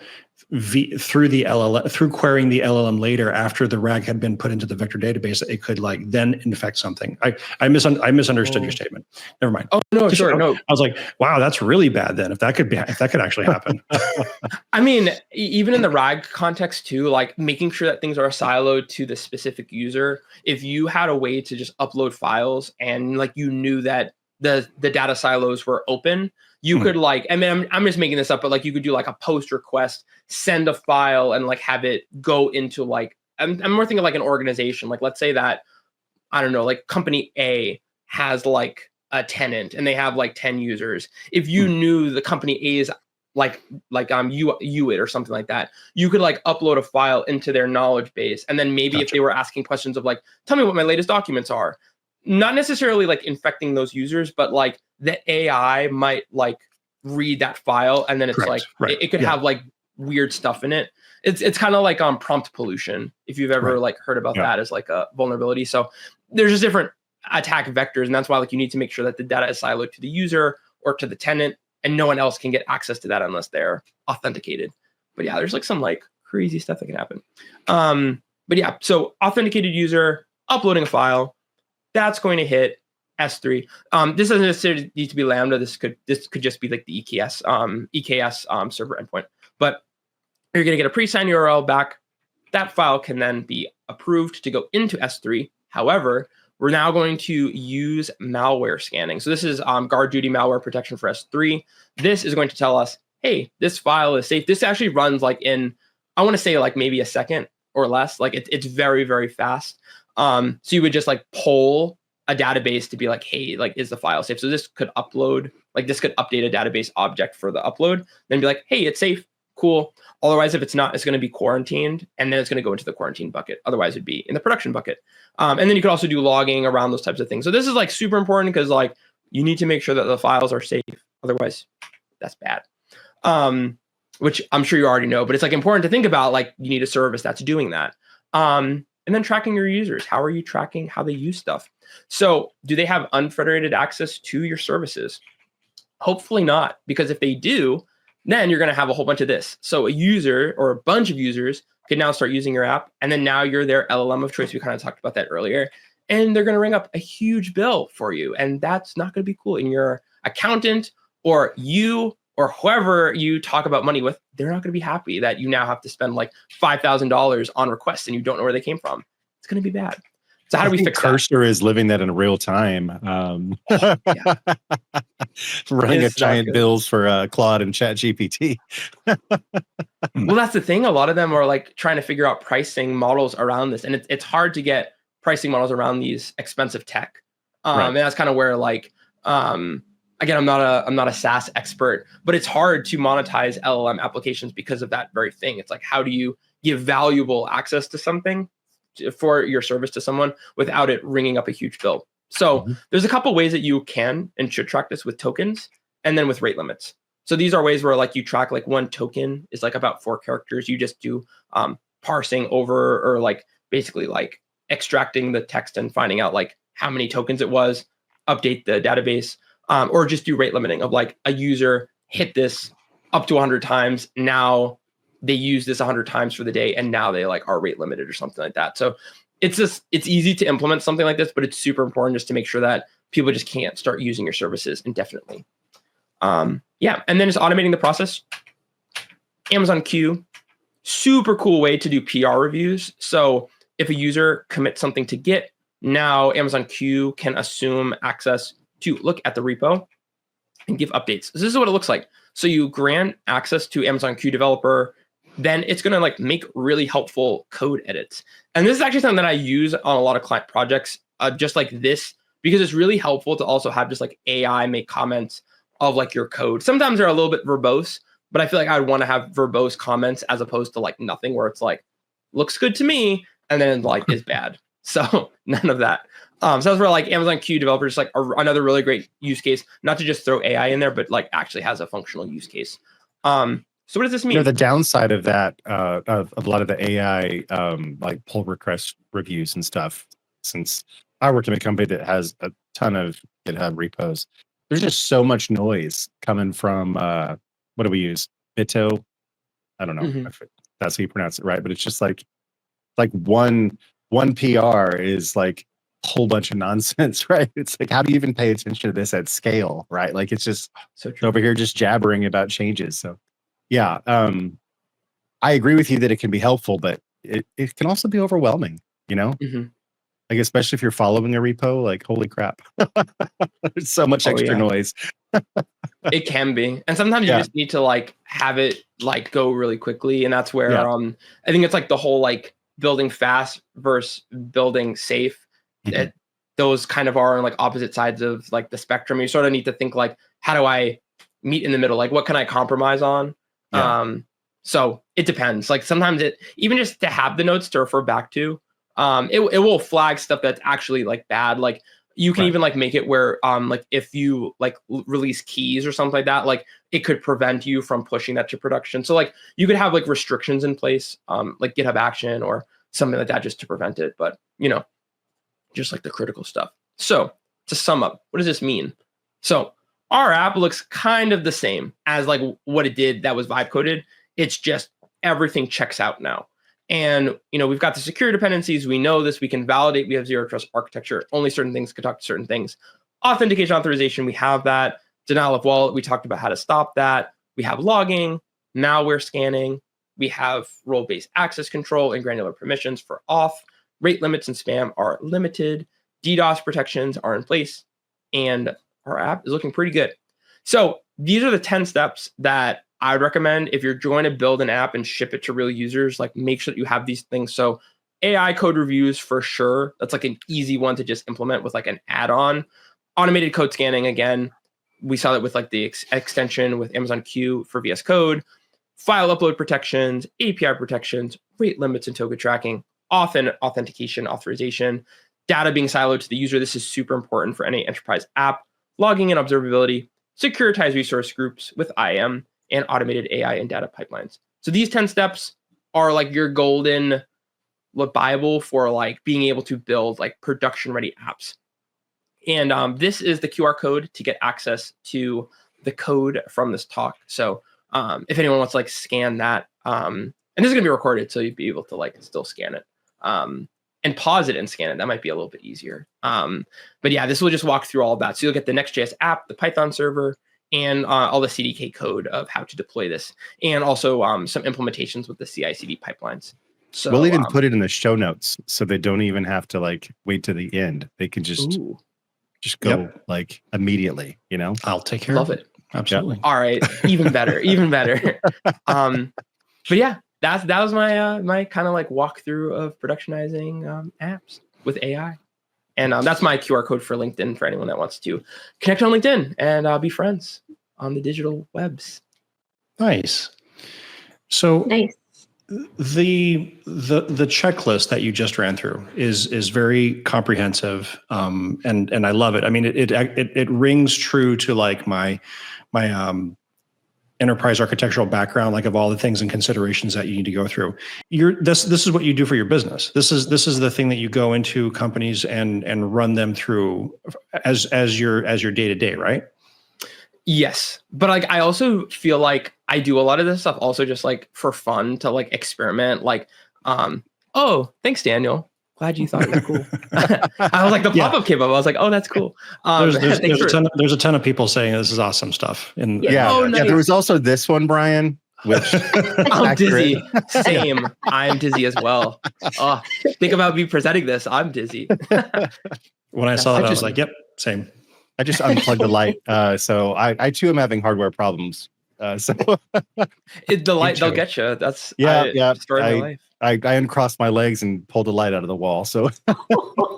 through querying the LLM later, after the RAG had been put into the vector database, it could like then infect something. I misunderstood your statement. Never mind. Oh no, sure, no. I was like, wow, that's really bad then. If that could actually happen. I mean, even in the RAG context too, like making sure that things are siloed to the specific user. If you had a way to just upload files and like you knew that the data silos were open, you could like, I mean, I'm just making this up, but like you could do like a post request, send a file, and like have it go into like, I'm more thinking like an organization. Like let's say that, I don't know, like company A has like a tenant and they have like 10 users. If you knew the company A's like UIT or something like that, you could like upload a file into their knowledge base. And then maybe if they were asking questions of like, tell me what my latest documents are, not necessarily like infecting those users, but like the AI might like read that file, and then it's it could have like weird stuff in it. It's kind of like prompt pollution, if you've ever like heard about that as like a vulnerability. So there's just different attack vectors, and that's why like you need to make sure that the data is siloed to the user or to the tenant, and no one else can get access to that unless they're authenticated. But yeah, there's like some like crazy stuff that can happen. But yeah, so authenticated user uploading a file, that's going to hit S3. This doesn't necessarily need to be Lambda. This could just be like the EKS server endpoint. But you're going to get a pre-signed URL back. That file can then be approved to go into S3. However, we're now going to use malware scanning. So this is guard duty malware protection for S3. This is going to tell us, hey, this file is safe. This actually runs like in, I want to say like maybe a second or less. Like it's very, very fast. So you would just like poll a database to be like, hey, like, is the file safe? So this could upload, like this could update a database object for the upload, then be like, hey, it's safe, cool. Otherwise, if it's not, it's going to be quarantined, and then it's going to go into the quarantine bucket. Otherwise, it'd be in the production bucket. And then you could also do logging around those types of things. So this is like super important because like you need to make sure that the files are safe. Otherwise, that's bad. Which I'm sure you already know, but it's like important to think about. Like you need a service that's doing that. And then tracking your users. How are you tracking how they use stuff? So do they have unfederated access to your services? Hopefully not, because if they do, then you're going to have a whole bunch of this. So a user or a bunch of users can now start using your app. And then now you're their LLM of choice. We kind of talked about that earlier. And they're going to ring up a huge bill for you. And that's not going to be cool. And your accountant or you or whoever you talk about money with, they're not going to be happy that you now have to spend like $5,000 on requests and you don't know where they came from. It's going to be bad. So how do we fix that? Cursor is living that in real time. Running It's a giant not good. bills for Claude and Chat GPT. Well, that's the thing. A lot of them are like trying to figure out pricing models around this. And it's hard to get pricing models around these expensive tech. Right. And that's kind of where like, again, I'm not a SaaS expert, but it's hard to monetize LLM applications because of that very thing. It's like, how do you give valuable access to something for your service to someone without it ringing up a huge bill? So there's a couple ways that you can and should track this with tokens and then with rate limits. So these are ways where like you track like one token is like about 4 characters. You just do parsing over or like basically like extracting the text and finding out like how many tokens it was, update the database, or just do rate limiting of like a user hit this up to 100 times. Now they use this 100 times for the day and now they like are rate limited or something like that. So it's easy to implement something like this, but it's super important just to make sure that people just can't start using your services indefinitely. Yeah, and then just automating the process. Amazon Q, super cool way to do PR reviews. So if a user commits something to Git, now Amazon Q can assume access to look at the repo and give updates. So this is what it looks like. So you grant access to Amazon Q developer, then it's going to like make really helpful code edits. And this is actually something that I use on a lot of client projects, just like this, because it's really helpful to also have just like AI make comments of like your code. Sometimes they're a little bit verbose, but I feel like I would want to have verbose comments as opposed to like nothing where it's like, looks good to me, and then like is bad. So none of that. So that's where like Amazon Q developers like another really great use case, not to just throw AI in there, but like actually has a functional use case. So what does this mean? You know, the downside of that, of a lot of the AI, like pull request reviews and stuff, since I work in a company that has a ton of GitHub repos, there's just so much noise coming from, what do we use? Bito? I don't know if that's how you pronounce it, right? But it's just like one PR is like a whole bunch of nonsense, right? It's like, how do you even pay attention to this at scale, right? Like it's just so true. over here just jabbering about changes. So yeah, I agree with you that it can be helpful, but it can also be overwhelming, you know? Like, especially if you're following a repo, like, holy crap. There's so much extra noise. It can be. And sometimes you just need to like have it like go really quickly. And that's where I think it's like the whole like building fast versus building safe. That those kind of are on like opposite sides of like the spectrum. You sort of need to think like, how do I meet in the middle? Like, what can I compromise on? So it depends. Like sometimes it, even just to have the notes to refer back to, it will flag stuff that's actually like bad. Like you can even like make it where like if you like release keys or something like that, like it could prevent you from pushing that to production. So like you could have like restrictions in place, like GitHub Action or something like that, just to prevent it. But you know, just like the critical stuff. So to sum up, what does this mean? So our app looks kind of the same as like what it did that was vibe coded. It's just everything checks out now. And, you know, we've got the security dependencies. We know this. We can validate. We have zero trust architecture. Only certain things can talk to certain things. Authentication authorization, we have that. Denial of wallet, we talked about how to stop that. We have logging, malware scanning. We have role-based access control and granular permissions for auth. Rate limits and spam are limited. DDoS protections are in place. And our app is looking pretty good. So these are the 10 steps that I would recommend if you're going to build an app and ship it to real users. Like make sure that you have these things. So AI code reviews for sure. That's like an easy one to just implement with like an add-on. Automated code scanning, again, we saw that with like the extension with Amazon Q for VS Code. file upload protections, API protections, rate limits and token tracking, often authentication, authorization, data being siloed to the user. This is super important for any enterprise app, logging and observability, securitized resource groups with IAM, and automated AI and data pipelines. So these 10 steps are like your golden Bible for like being able to build like production ready apps. And this is the QR code to get access to the code from this talk. So if anyone wants to like scan that, and this is gonna be recorded, so you'd be able to like still scan it and pause it and scan it. That might be a little bit easier. But yeah, this will just walk through all of that. So you'll get the Next.js app, the Python server, and all the CDK code of how to deploy this, and also some implementations with the CI/CD pipelines. So we'll even put it in the show notes, so they don't even have to like wait to the end. They can just go like immediately. You know, I'll take care Love of it. Absolutely. All right, even better, even better. But yeah, that was my my kind of like walkthrough of productionizing apps with AI, and that's my QR code for LinkedIn for anyone that wants to connect on LinkedIn and be friends on the digital webs. Nice. So Nice. the checklist that you just ran through is very comprehensive, and I love it. I mean, it rings true to like my enterprise architectural background, like of all the things and considerations that you need to go through. This is what you do for your business. This is the thing that you go into companies and run them through as your day to day, right? Yes, but like I also feel like I do a lot of this stuff also just like for fun to like experiment. Like, oh, thanks, Daniel. Glad you thought it was cool. I was like, the pop-up came up. I was like, oh, that's cool. There's a ton of people saying this is awesome stuff. Nice. There was also this one, Brian, which I'm dizzy. Same. I'm dizzy as well. Oh, think about me presenting this. I'm dizzy. When I saw that, I was like, yep, same. I just unplugged the light. So I too am having hardware problems. So the light, they'll get you. That's story of my life. I uncrossed my legs and pulled the light out of the wall. So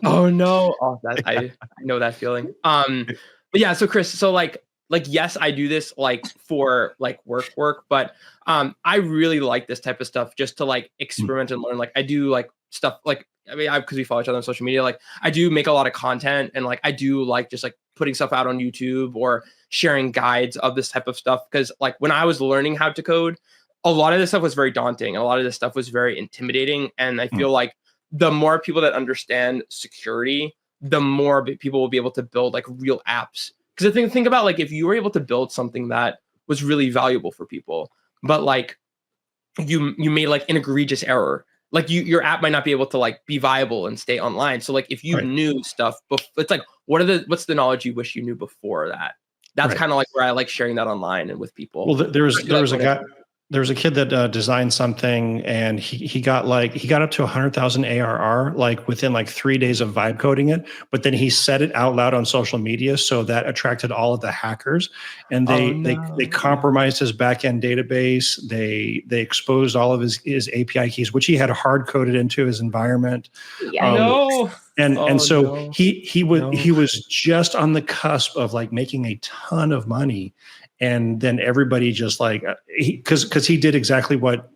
oh no. Oh, I know that feeling. But yeah, so Chris, so like yes, I do this like for like work, but I really like this type of stuff just to like experiment and learn. Like I do like stuff like, I mean, because we follow each other on social media, like I do make a lot of content, and like I do like just like putting stuff out on YouTube or sharing guides of this type of stuff. Because like when I was learning how to code, a lot of this stuff was very daunting, and a lot of this stuff was very intimidating. And I feel like the more people that understand security, the more people will be able to build like real apps. Because think about like if you were able to build something that was really valuable for people, but like you made like an egregious error, like your app might not be able to like be viable and stay online. So like if you knew stuff, it's like what's the knowledge you wish you knew before that? That's kind of like where I like sharing that online and with people. Well, there was a guy. There was a kid that designed something, and he got up to 100,000 ARR like within like 3 days of vibe coding it. But then he said it out loud on social media, so that attracted all of the hackers, and they compromised his backend database. They exposed all of his API keys, which he had hard coded into his environment. Yeah, He was just on the cusp of like making a ton of money. And then everybody just like, because he did exactly what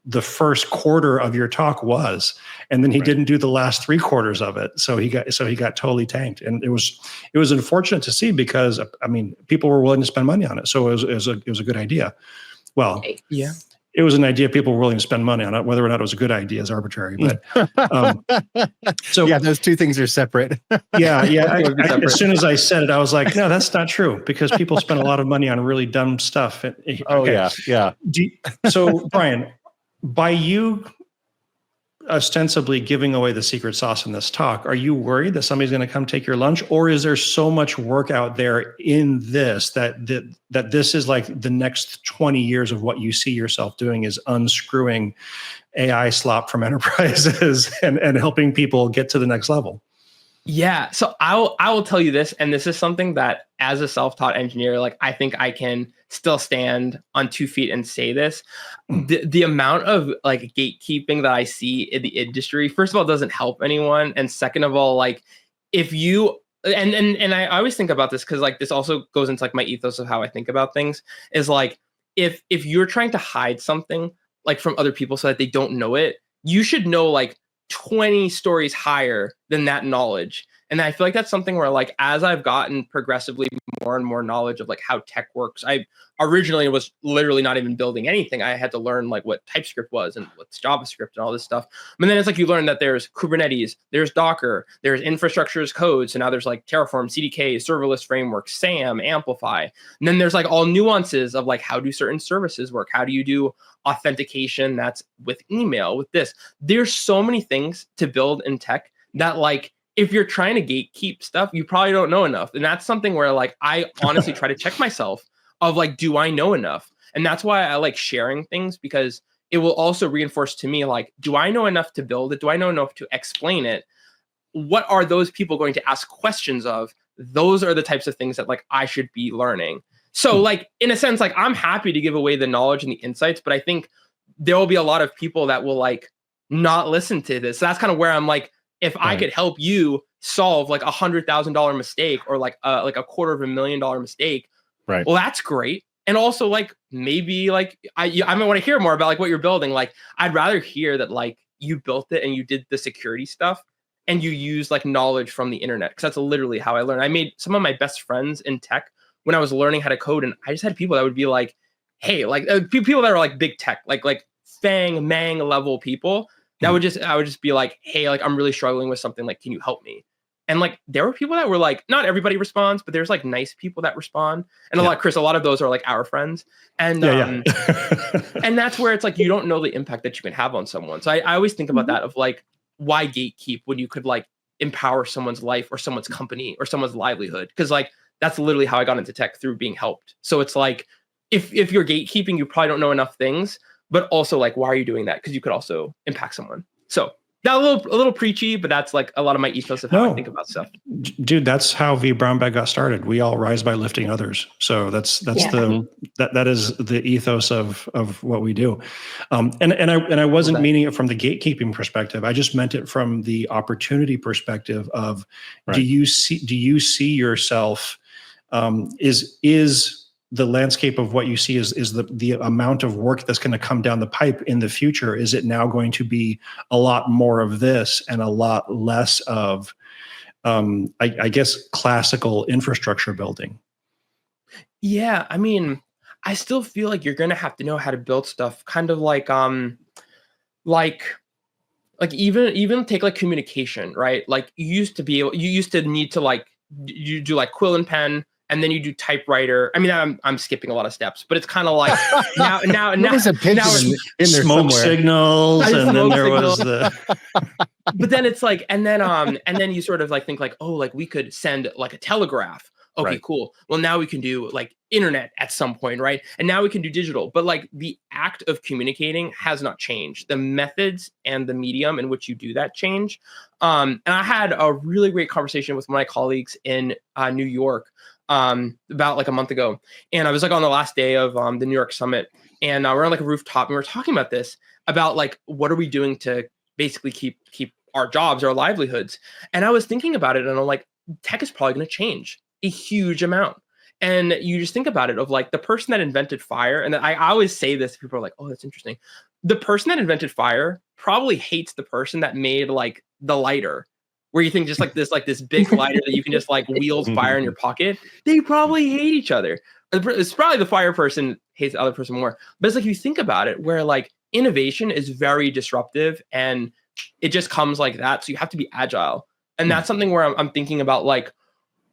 the first quarter of your talk was, and then he didn't do the last 3 quarters of it. So he got totally tanked, and it was unfortunate to see, because I mean people were willing to spend money on it, so it was a good idea. Well, yeah. It was an idea people were willing to spend money on it. Whether or not it was a good idea is arbitrary. But so yeah, those two things are separate. As soon as I said it, I was like, no, that's not true, because people spend a lot of money on really dumb stuff. So Brian, by you ostensibly giving away the secret sauce in this talk, are you worried that somebody's going to come take your lunch, or is there so much work out there in this that this is like the next 20 years of what you see yourself doing is unscrewing AI slop from enterprises and helping people get to the next level? Yeah. So I will tell you this, and this is something that as a self-taught engineer, like I think I can still stand on 2 feet and say this. The amount of like gatekeeping that I see in the industry, first of all, doesn't help anyone. And second of all, like if you, and I always think about this, because like this also goes into like my ethos of how I think about things, is like, if you're trying to hide something like from other people so that they don't know it, you should know like 20 stories higher than that knowledge. And I feel like that's something where like as I've gotten progressively more and more knowledge of like how tech works, I originally was literally not even building anything. I had to learn like what TypeScript was and what's JavaScript and all this stuff. But then it's like you learn that there's Kubernetes, there's Docker, there's infrastructure as code. So now there's like Terraform, CDK, serverless frameworks, SAM, Amplify. And then there's like all nuances of like how do certain services work? How do you do authentication that's with email, with this? There's so many things to build in tech that like if you're trying to gatekeep stuff, you probably don't know enough. And that's something where like I honestly try to check myself of like, do I know enough? And that's why I like sharing things, because it will also reinforce to me like, do I know enough to build it? Do I know enough to explain it? What are those people going to ask questions of? Those are the types of things that like I should be learning. So like in a sense, like I'm happy to give away the knowledge and the insights, but I think there will be a lot of people that will like not listen to this. So that's kind of where I'm like, if I could help you solve like $100,000 mistake or like a $250,000 mistake, right? Well, that's great. And also like maybe like I might want to hear more about like what you're building. Like I'd rather hear that like you built it and you did the security stuff and you use like knowledge from the internet, because that's literally how I learned. I made some of my best friends in tech when I was learning how to code, and I just had people that would be like, hey, like people that are like big tech, like Fang Mang level people. I would just be like, hey, like I'm really struggling with something, like can you help me? And like there were people that were like, not everybody responds, but there's like nice people that respond. And a lot of those are like our friends. And and that's where it's like you don't know the impact that you can have on someone. So I always think about that of like, why gatekeep when you could like empower someone's life or someone's company or someone's livelihood? Because like that's literally how I got into tech, through being helped. So it's like if you're gatekeeping, you probably don't know enough things. But also, like, why are you doing that? Because you could also impact someone. So that a little preachy, but that's like a lot of my ethos of how I think about stuff. Dude, that's how vBrownBag got started. We all rise by lifting others. So that's that is the ethos of what we do. And I wasn't meaning it from the gatekeeping perspective. I just meant it from the opportunity perspective of do you see yourself is the landscape of what you see is the amount of work that's going to come down the pipe in the future. Is it now going to be a lot more of this and a lot less of, I guess, classical infrastructure building? Yeah, I mean, I still feel like you're going to have to know how to build stuff, kind of like even take like communication, right? Like you used to need to like you do like quill and pen. And then you do typewriter. I mean, I'm skipping a lot of steps, but it's kind of like now there's a picture in there smoke somewhere. Signals, and then there was the. But then it's like, and then you sort of like think like, oh, like we could send like a telegraph. Okay, cool. Well, now we can do like internet at some point, right? And now we can do digital. But like the act of communicating has not changed. The methods and the medium in which you do that change. And I had a really great conversation with one of my colleagues in New York about like a month ago, and I was like on the last day of the New York Summit, and we're on like a rooftop, and we're talking about this, about like what are we doing to basically keep our jobs, our livelihoods. And I was thinking about it, and I'm like, tech is probably going to change a huge amount. And you just think about it of like the person that invented fire, and I always say this, people are like, oh, that's interesting. The person that invented fire probably hates the person that made like the lighter, where you think just like this big lighter that you can just like wield fire in your pocket. They probably hate each other. It's probably the fire person hates the other person more. But it's like, you think about it, where like innovation is very disruptive and it just comes like that. So you have to be agile. And that's something where I'm thinking about like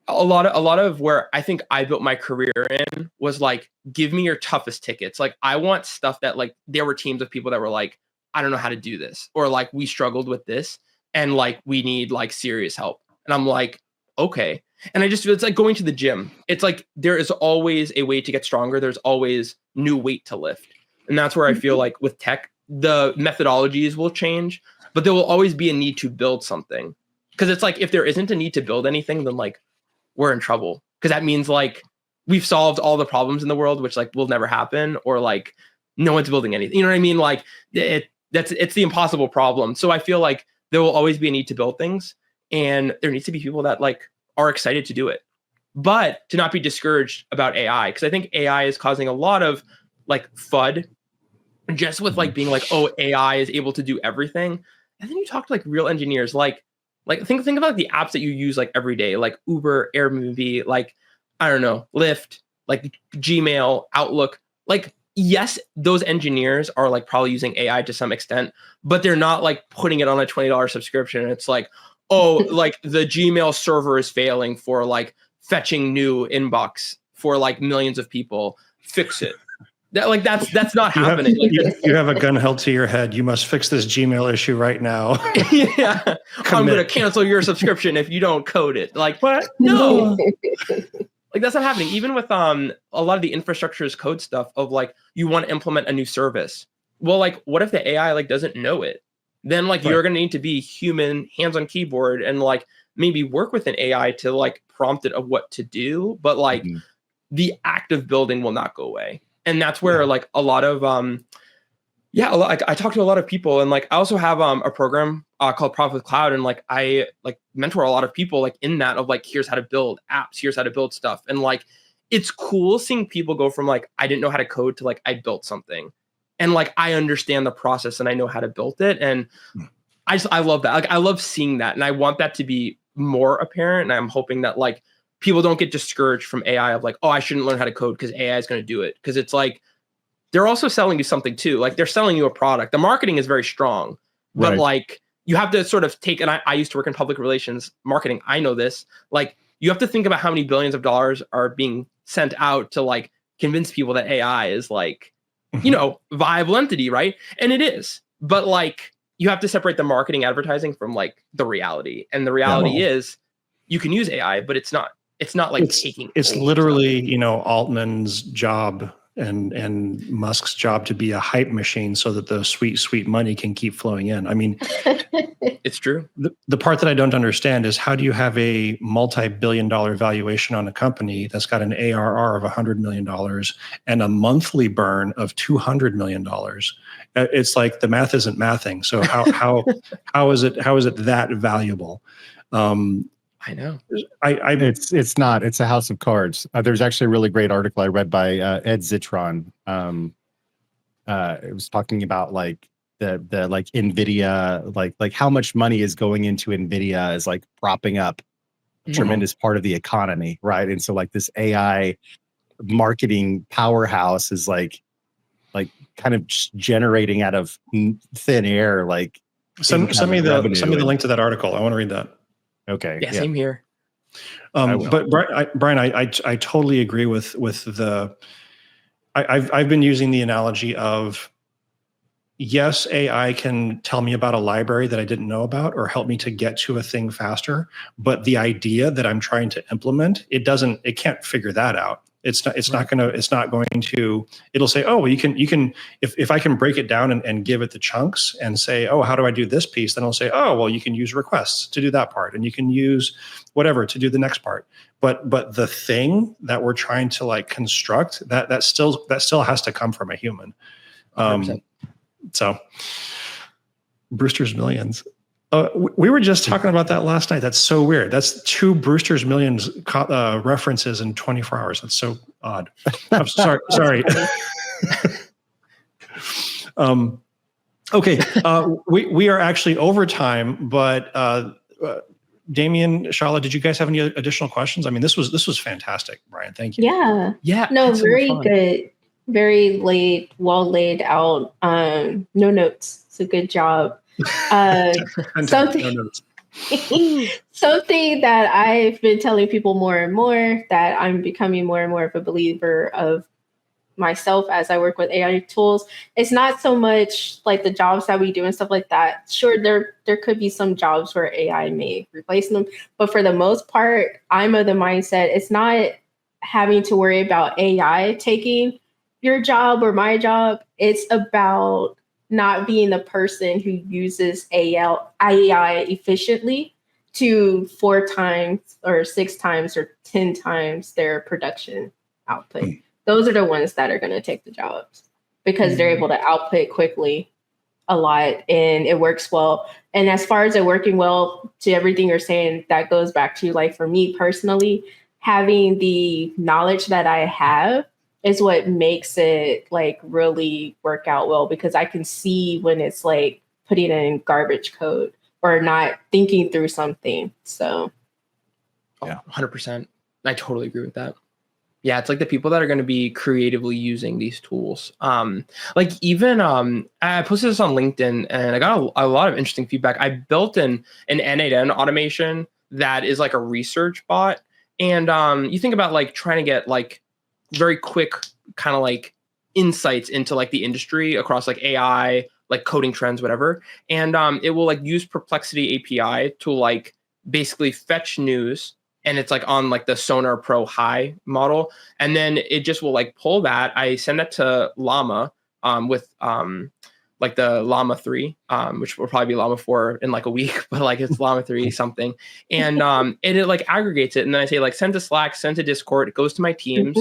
a lot of where I think I built my career in was like, give me your toughest tickets. Like I want stuff that like there were teams of people that were like, I don't know how to do this, or like we struggled with this. And like, we need like serious help. And I'm like, okay. And I just feel it's like going to the gym. It's like, there is always a way to get stronger. There's always new weight to lift. And that's where I feel like with tech, the methodologies will change, but there will always be a need to build something. Because it's like, if there isn't a need to build anything, then like we're in trouble. Because that means like we've solved all the problems in the world, which like will never happen, or like no one's building anything. You know what I mean? Like it's the impossible problem. So I feel like there will always be a need to build things, and there needs to be people that like are excited to do it, but to not be discouraged about AI. Because I think AI is causing a lot of like FUD, just with like being like, oh, AI is able to do everything. And then you talk to like real engineers, like think about the apps that you use like every day, like Uber, Airbnb, like I don't know, Lyft, like Gmail, Outlook. Like, yes, those engineers are like probably using AI to some extent, but they're not like putting it on a $20 subscription. It's like, oh, like the Gmail server is failing for like fetching new inbox for like millions of people. Fix it. That's not happening. You have a gun held to your head. You must fix this Gmail issue right now. Yeah, I'm going to cancel your subscription if you don't code it. Like, what? No. Like that's not happening. Even with a lot of the infrastructure as code stuff of like you want to implement a new service. Well, like what if the AI like doesn't know it? Then like you're going to need to be human, hands on keyboard, and like maybe work with an AI to like prompt it of what to do. But like the act of building will not go away. And that's where like a lot of I talk to a lot of people, and like I also have a program called Profit with Cloud, and like I like mentor a lot of people like in that of like here's how to build apps, here's how to build stuff, and like it's cool seeing people go from like I didn't know how to code to like I built something, and like I understand the process and I know how to build it, and I love that. Like I love seeing that, and I want that to be more apparent, and I'm hoping that like people don't get discouraged from AI of like, oh, I shouldn't learn how to code because AI is going to do it, because it's like they're also selling you something too. Like they're selling you a product. The marketing is very strong, but like you have to sort of take, and I used to work in public relations marketing. I know this, like you have to think about how many billions of dollars are being sent out to like convince people that AI is like, you know, viable entity. Right. And it is, but like you have to separate the marketing advertising from like the reality. And the reality is you can use AI, but it's not like it's literally, you know, Altman's job and Musk's job to be a hype machine so that the sweet money can keep flowing in. I mean, it's true. The part that I don't understand is how do you have a multi-billion-dollar valuation on a company that's got an ARR of $100 million and a monthly burn of $200 million? It's like the math isn't mathing. So how is it that valuable? I know. It's not. It's a house of cards. There's actually a really great article I read by Ed Zitron. It was talking about like the like NVIDIA, like how much money is going into NVIDIA as like propping up a tremendous part of the economy, right? And so like this AI marketing powerhouse is like kind of just generating out of thin air. Like send me the link to that article. I want to read that. Okay. Yeah, same here. But Brian, I totally agree with the. I've been using the analogy of, yes, AI can tell me about a library that I didn't know about or help me to get to a thing faster. But the idea that I'm trying to implement, it can't figure that out. It'll say, oh, well, you can, if I can break it down and give it the chunks and say, oh, how do I do this piece? Then I'll say, oh, well, you can use requests to do that part. And you can use whatever to do the next part. But the thing that we're trying to like construct, that still has to come from a human. So Brewster's Millions. We were just talking about that last night. That's so weird. That's 2 Brewster's Millions references in 24 hours. That's so odd. I'm sorry. Okay. We are actually over time, but Damien, Shala, did you guys have any additional questions? I mean, this was fantastic, Brian. Thank you. Yeah. No, very good. Very well laid out. No notes. It's a good job. Something that I've been telling people more and more, that I'm becoming more and more of a believer of myself as I work with AI tools. It's not so much like the jobs that we do and stuff like that. Sure, there could be some jobs where AI may replace them, but for the most part, I'm of the mindset it's not having to worry about AI taking your job or my job. It's about not being the person who uses AI efficiently to 4 times or 6 times or 10 times their production output. Those are the ones that are going to take the jobs because they're able to output quickly a lot and it works well. And as far as it working well, to everything you're saying, that goes back to like for me personally, having the knowledge that I have is what makes it like really work out well, because I can see when it's like putting in garbage code or not thinking through something. So yeah, 100%. I totally agree with that. Yeah, it's like the people that are going to be creatively using these tools. Like even I posted this on LinkedIn and I got a lot of interesting feedback. I built an N8N automation that is like a research bot. And you think about like trying to get like very quick kind of like insights into like the industry across like AI, like coding trends, whatever. And it will like use Perplexity API to like basically fetch news. And it's like on like the Sonar Pro High model. And then it just will like pull that. I send that to Llama with like the Llama 3, which will probably be Llama 4 in like a week, but like it's Llama 3 something. And it like aggregates it. And then I say like send to Slack, send to Discord, it goes to my teams.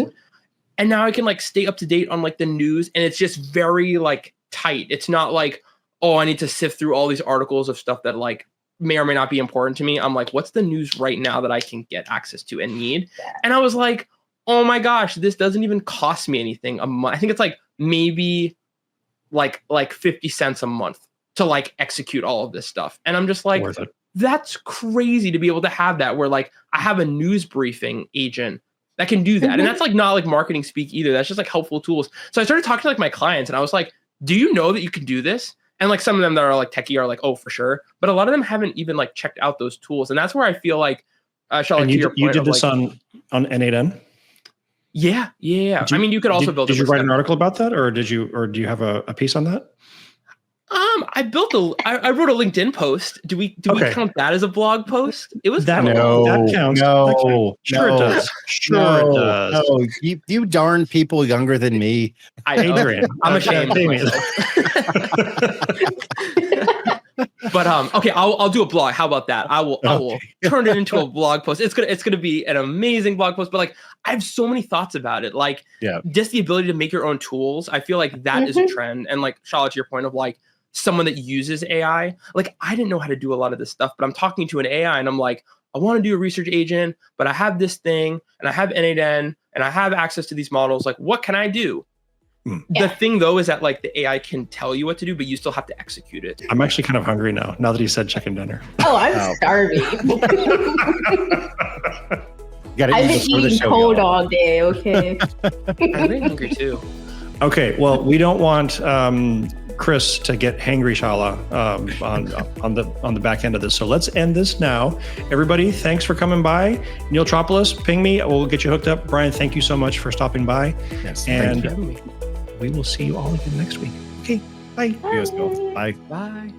And now I can like stay up to date on like the news. And it's just very like tight. It's not like, oh, I need to sift through all these articles of stuff that like may or may not be important to me. I'm like, what's the news right now that I can get access to and need? And I was like, oh my gosh, this doesn't even cost me anything a month. I think it's like maybe like 50 cents a month to like execute all of this stuff. And I'm just like, that's crazy to be able to have that where like I have a news briefing agent that can do that. And that's like not like marketing speak either. That's just like helpful tools. So I started talking to like my clients and I was like, do you know that you can do this? And like some of them that are like techie are like, oh, for sure. But a lot of them haven't even like checked out those tools. And that's where I feel like, Charlotte, and you did this like, on N8N? Yeah. I mean, you could also build. Did you write an article about that, or do you have a piece on that? I wrote a LinkedIn post. Do we count that as a blog post? It was that. No, that counts. No, sure no, it does. Sure it does. No, you darn people younger than me. Adrian, I'm ashamed of myself. But okay, I'll do a blog. How about that? I will turn it into a blog post. It's gonna be an amazing blog post. But like, I have so many thoughts about it. Like, just the ability to make your own tools. I feel like that is a trend. And like, Charlotte, to your point of like someone that uses AI. Like, I didn't know how to do a lot of this stuff, but I'm talking to an AI and I'm like, I want to do a research agent, but I have this thing and I have N8N and I have access to these models. Like, what can I do? The thing though is that like the AI can tell you what to do, but you still have to execute it. I'm actually kind of hungry now that he said chicken dinner. Oh, I'm starving. I've been eating cold all day. Okay. I'm really hungry too. Okay, well, we don't want Chris to get hangry, Shala, on the back end of this. So let's end this now. Everybody, thanks for coming by. Neiltropolis, ping me. We'll get you hooked up. Brian, thank you so much for stopping by. Yes, and we will see you all again next week. Okay, bye. Bye. Bye.